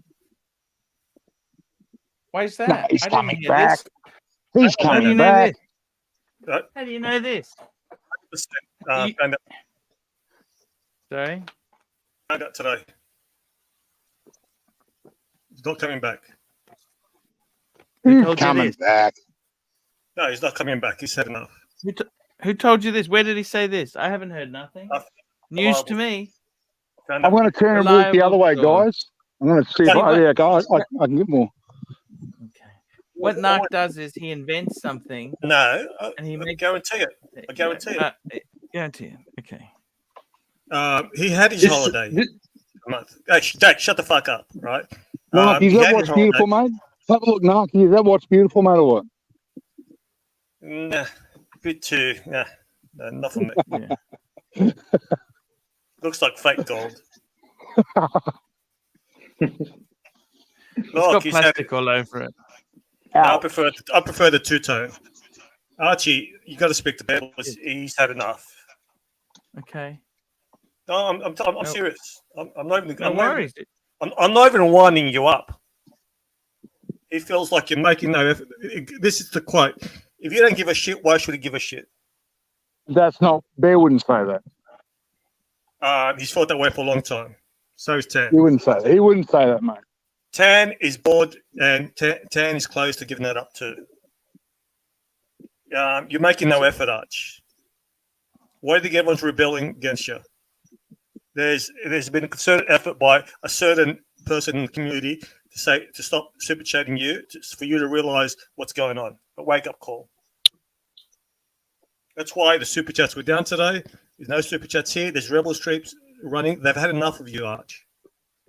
Why is that? No, he's coming back. He's coming back. How do you know this? Found out, Sorry? found out today. He's not coming back. He's coming back. No, he's not coming back. He said enough. Who told you this? Where did he say this? I haven't heard nothing. News to me. I'm going to turn and walk the other way, guys. I'm going to see if I can get more. Okay. What Narc does is he invents something. No, and he I guarantee it. I guarantee it. Guarantee it. Okay. He had his holiday a month. Hey, Jack, shut the fuck up, right? Narky, is that watch beautiful, mate? Have a look, Narky. Is that watch beautiful, mate, or what? Nah, bit too. Nah, no, nothing. Yeah. Looks like fake gold. It's got plastic all over it. I prefer the two-tone. Archie, you got to speak to Ben. He's had enough. Okay. No, I'm serious. I'm not even. No worries. I'm not even winding you up. It feels like you're making no effort. This is the quote. If you don't give a shit, why should he give a shit? That's not. Bear wouldn't say that. He's felt that way for a long time. So is Tan. He wouldn't say that. He wouldn't say that, mate. Tan is bored, and Tan is close to giving that up too. You're making no effort, Arch. Why do you think everyone's rebelling against you? There's been a concerted effort by a certain person in the community to stop super chatting you, for you to realize what's going on. A wake up call. That's why the super chats were down today. There's no super chats here. There's rebel streams running. They've had enough of you, Arch.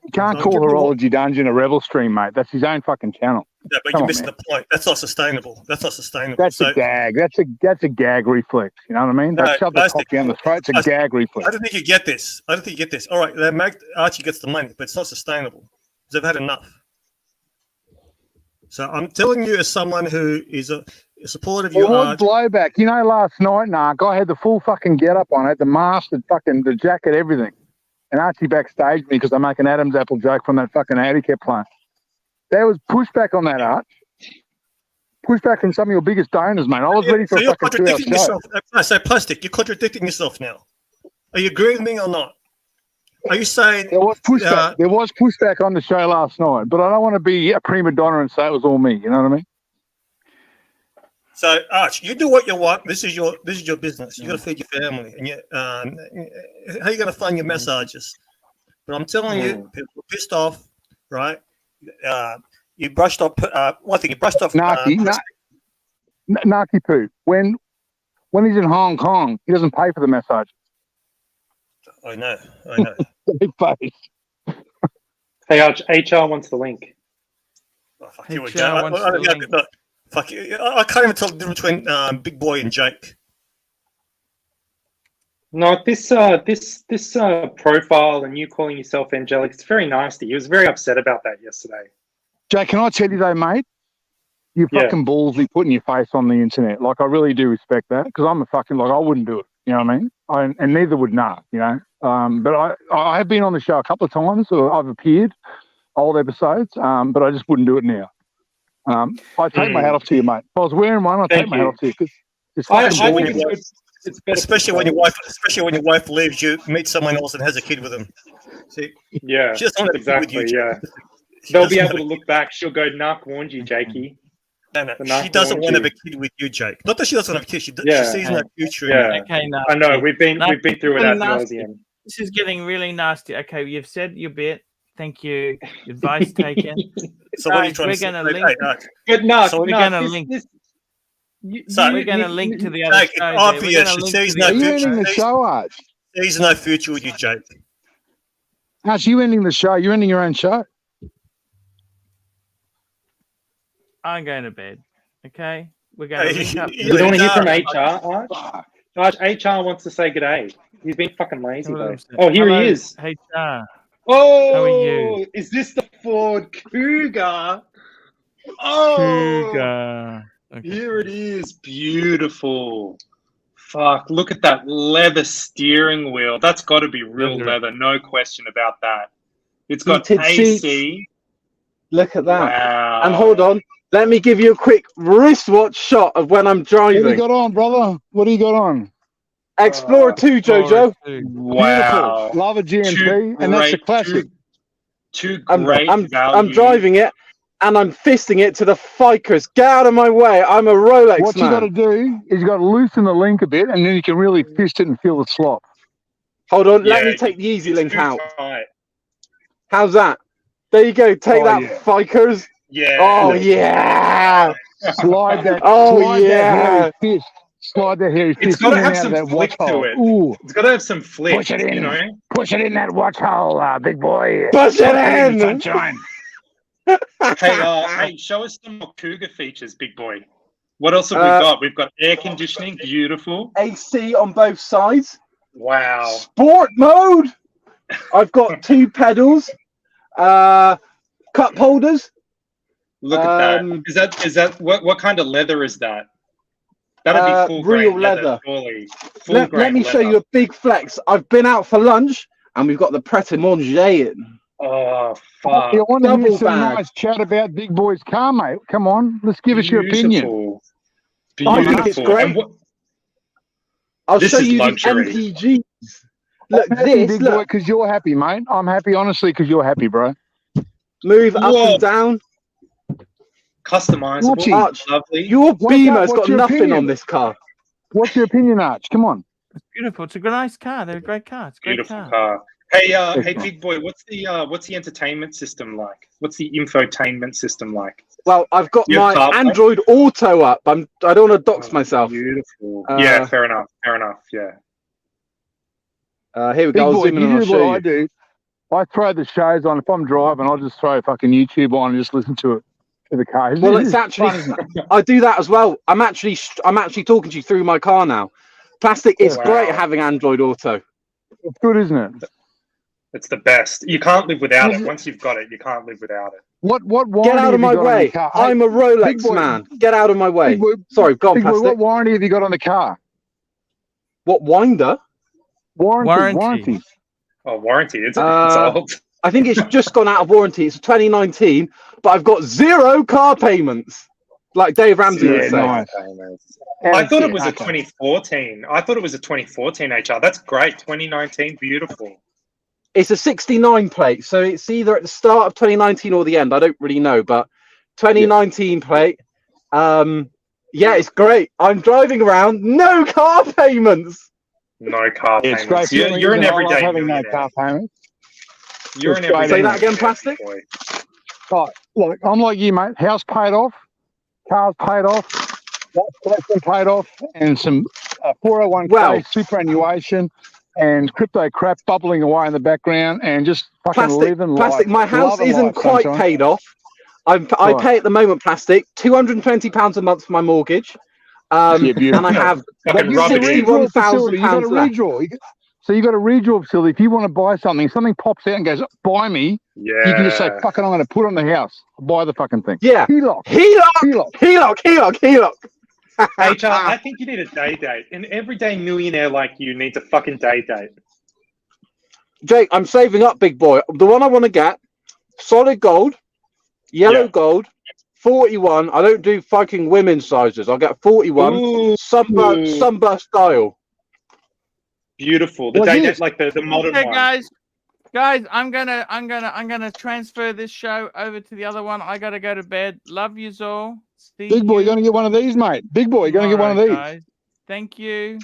You can't call Horology Dungeon a rebel stream, mate. That's his own fucking channel. Yeah, but you're missing the point. That's not sustainable. That's not sustainable. That's a gag. That's a gag reflex. You know what I mean? They shove the cock down the throat. It's a gag reflex. I don't think you get this. All right, Archie gets the money, but it's not sustainable. They've had enough. So I'm telling you, as someone who is a supporter of you, was blowback. You know, last night, Narc, I had the full fucking get up on it, the mask, the jacket, everything. And Archie backstage me because I make an Adam's apple joke from that fucking Audi kept playing. There was pushback on that, Art. Pushback from some of your biggest donors, mate. I was ready for a fucking 2-hour show. Yourself. I say plastic. You're contradicting yourself now. Are you agreeing with me or not? Are you saying there was pushback? There was pushback on the show last night, but I don't want to be a prima donna and say it was all me. You know what I mean? So, Arch, you do what you want. This is your business. You got to feed your family, and how are you going to fund your massages? But I'm telling you, people are pissed off, right? You brushed off one thing. You brushed off Narky poo. When he's in Hong Kong, he doesn't pay for the massage. I know. Big face. Hey, Arch, HR wants the link. Oh, fuck you, fuck you. I can't even tell the difference between Big Boy and Jake. No, this profile and you calling yourself angelic, it's very nasty. He was very upset about that yesterday. Jay, can I tell you though, mate? You Yeah. fucking ballsy putting your face on the internet. Like, I really do respect that because I'm a fucking, like, I wouldn't do it. You know what I mean? And neither would Nah, you know. But I have been on the show a couple of times, or I've appeared, old episodes, but I just wouldn't do it now. I take my hat off to you, mate. If I was wearing one, I'd take my hat off to you because it's fucking ballsy. Especially when your wife leaves you, meet someone else and has a kid with them. See, Yeah, she doesn't want to be exactly. with you. Yeah, She they'll be doesn't able to look back. She'll go, "Narc warned you, Jakey." No, The narc she doesn't warned want to you. have a kid with you, Jake. Not that she doesn't have a kid. She Yeah. sees no future in Yeah. it. Okay, no. I know we've been through it ad Nasty. nauseum. This is getting really nasty. Okay, you've said your bit. Thank you. Advice taken. So what are you Guys, trying we're to say? gonna link. Hey, Arch, But no, So we're no, gonna this- link. this- you- So you- We're going to you- link to you- the other Jake, show. it's There. We're obvious. going to She link sees to no the Are you other future. ending show. the show, Arch? There's no future with you, Jake. Arch, you ending the show? You're ending your own show? I'm going to bed. Okay? We're going to link up. Hey, You don't want to hear from HR. HR, Arch? Arch, HR wants to say good day. He's been fucking lazy, Hello, though. sir. Oh, here Hello, he is. HR. Oh, How are you? Is this the Ford Cougar? Oh, Cougar. Okay. here it is. Beautiful. Fuck, look at that leather steering wheel. That's got to be real leather, no question about that. It's got Heated AC. seats. Look at that. Wow. And hold on, let me give you a quick wristwatch shot of when I'm What do you driving. got on, brother? What do you got on? Explorer 2, Jojo. Wow. Beautiful. Love a GMT, Two and that's a great- classic. Two I'm great values. driving it, and I'm fisting it to the fikers. Get out of my way. I'm a Rolex What you man. got to do is you got to loosen the link a bit, and then you can really fist it and feel the slop. Hold on, let Yeah, me take the easy it's link too out. tight. How's that? There you go. Take Oh, that, yeah. fikers. Yeah. Oh, yeah. Slide that. Oh, slide yeah. that hairy fist. Slide that hairy fist. It's got to in have and out some of that flick watch to hole. it. Ooh, It's got to have some flick, Push it in. you know? push it in that watch hole, big boy. Push it in. Sunshine. Hey, show us some more Cougar features, big boy. What else have we got? We've got air conditioning, beautiful. AC on both sides. Wow. Sport mode. I've got 2 pedals. Cup holders. Look at Um, that. Is that what kind of leather is that? That'd be full real grain leather. surely. Let me show you a big flex. I've been out for lunch and we've got the Pret a Manger in. Oh fuck! I want to hear Double some bag. nice chat about Big Boy's car, mate. Come on, let's give us your opinion. Beautiful. I think it's great. And what- I'll This show is you luxury. the MPGs. Look, I'm happy, this, Big Boy, look, because you're happy, mate. I'm happy, honestly, because you're happy, bro. move up Whoa. and down. Customizable, Archie, Arch, lovely. your What's Beamer's up? got What's your nothing opinion? on this car. What's your opinion, Arch? Come on. It's beautiful. It's a nice car. They're a great car. It's a great Beautiful car. car. Hey, hey, Excellent. big boy. What's the entertainment system like? What's the infotainment system like? Well, I've got Your my car- Android Auto up. I don't want to dox Oh, myself. Beautiful. Uh, Yeah, fair enough. Fair enough. Yeah. Here we Big go. I'll Boy, zoom in and you I'll do what show I you. do. I throw the shows on. If I'm driving, I'll just throw fucking YouTube on and just listen to it in the car. Well, it's actually I do that as well. I'm actually talking to you through my car now. Plastic, it's Wow. great having Android Auto. It's good, isn't it? It's the best. You can't live without Is it. it- Once you've got it, you can't live without it. What warranty Get out have of you my got on way. the car? I'm a Big Rolex Boy- man. Get out of my way. Big Boy, Sorry, go on, Big Boy, Plastic. what warranty have you got on the car? What winder? Warranty. Oh, warranty. It's Uh, old. I think it's just gone out of warranty. It's 2019, but I've got 0 car payments, like Dave Ramsey Yeah, would say. nice. I thought it was a Okay. 2014. I thought it was a 2014 HR. That's great. 2019, beautiful. It's a 69 plate, so it's either at the start of 2019 or the end. I don't really know, but 2019 plate. Yeah, it's great. I'm driving around, no car payments. No car Yeah, it's great. payments. You're an feeling, isn't it? I love everyday having no millionaire. car payment. You're an It's great. everyday Say that again, millionaire, Plastic? boy. Oh, look, I'm like you, mate. House paid off, cars paid off, collection paid off, and some 401k Well- superannuation and crypto crap bubbling away in the background, and just fucking living Plastic. life. My house Loving isn't life, quite sunshine. paid off. I Right. pay at the moment, Plastic, £220 a month for my mortgage. Yeah, beautiful. And I have Fucking But you got a rubbish. redraw facility. You got a £61,000 left. redraw. So you got a redraw facility. If you want to buy something pops out and goes, buy me. Yeah. You can just say, fucking, I'm going to put it on the house. Buy the fucking thing. Yeah. HELOC. HELOC. HR, I think you need a day date. An everyday millionaire like you needs a fucking day date. Jake, I'm saving up, big boy. The one I want to get, solid gold, yellow Yeah. gold, 41. I don't do fucking women's sizes. I'll get 41. Ooh. Sunburst style. Beautiful. The Like day this. date, like the modern Okay, one. guys, I'm gonna transfer this show over to the other one. I gotta go to bed. Love yous all. See Big boy, you you're going to get one of these, mate. Big boy, you're going to get one of tomorrow, these. guys. Thank you.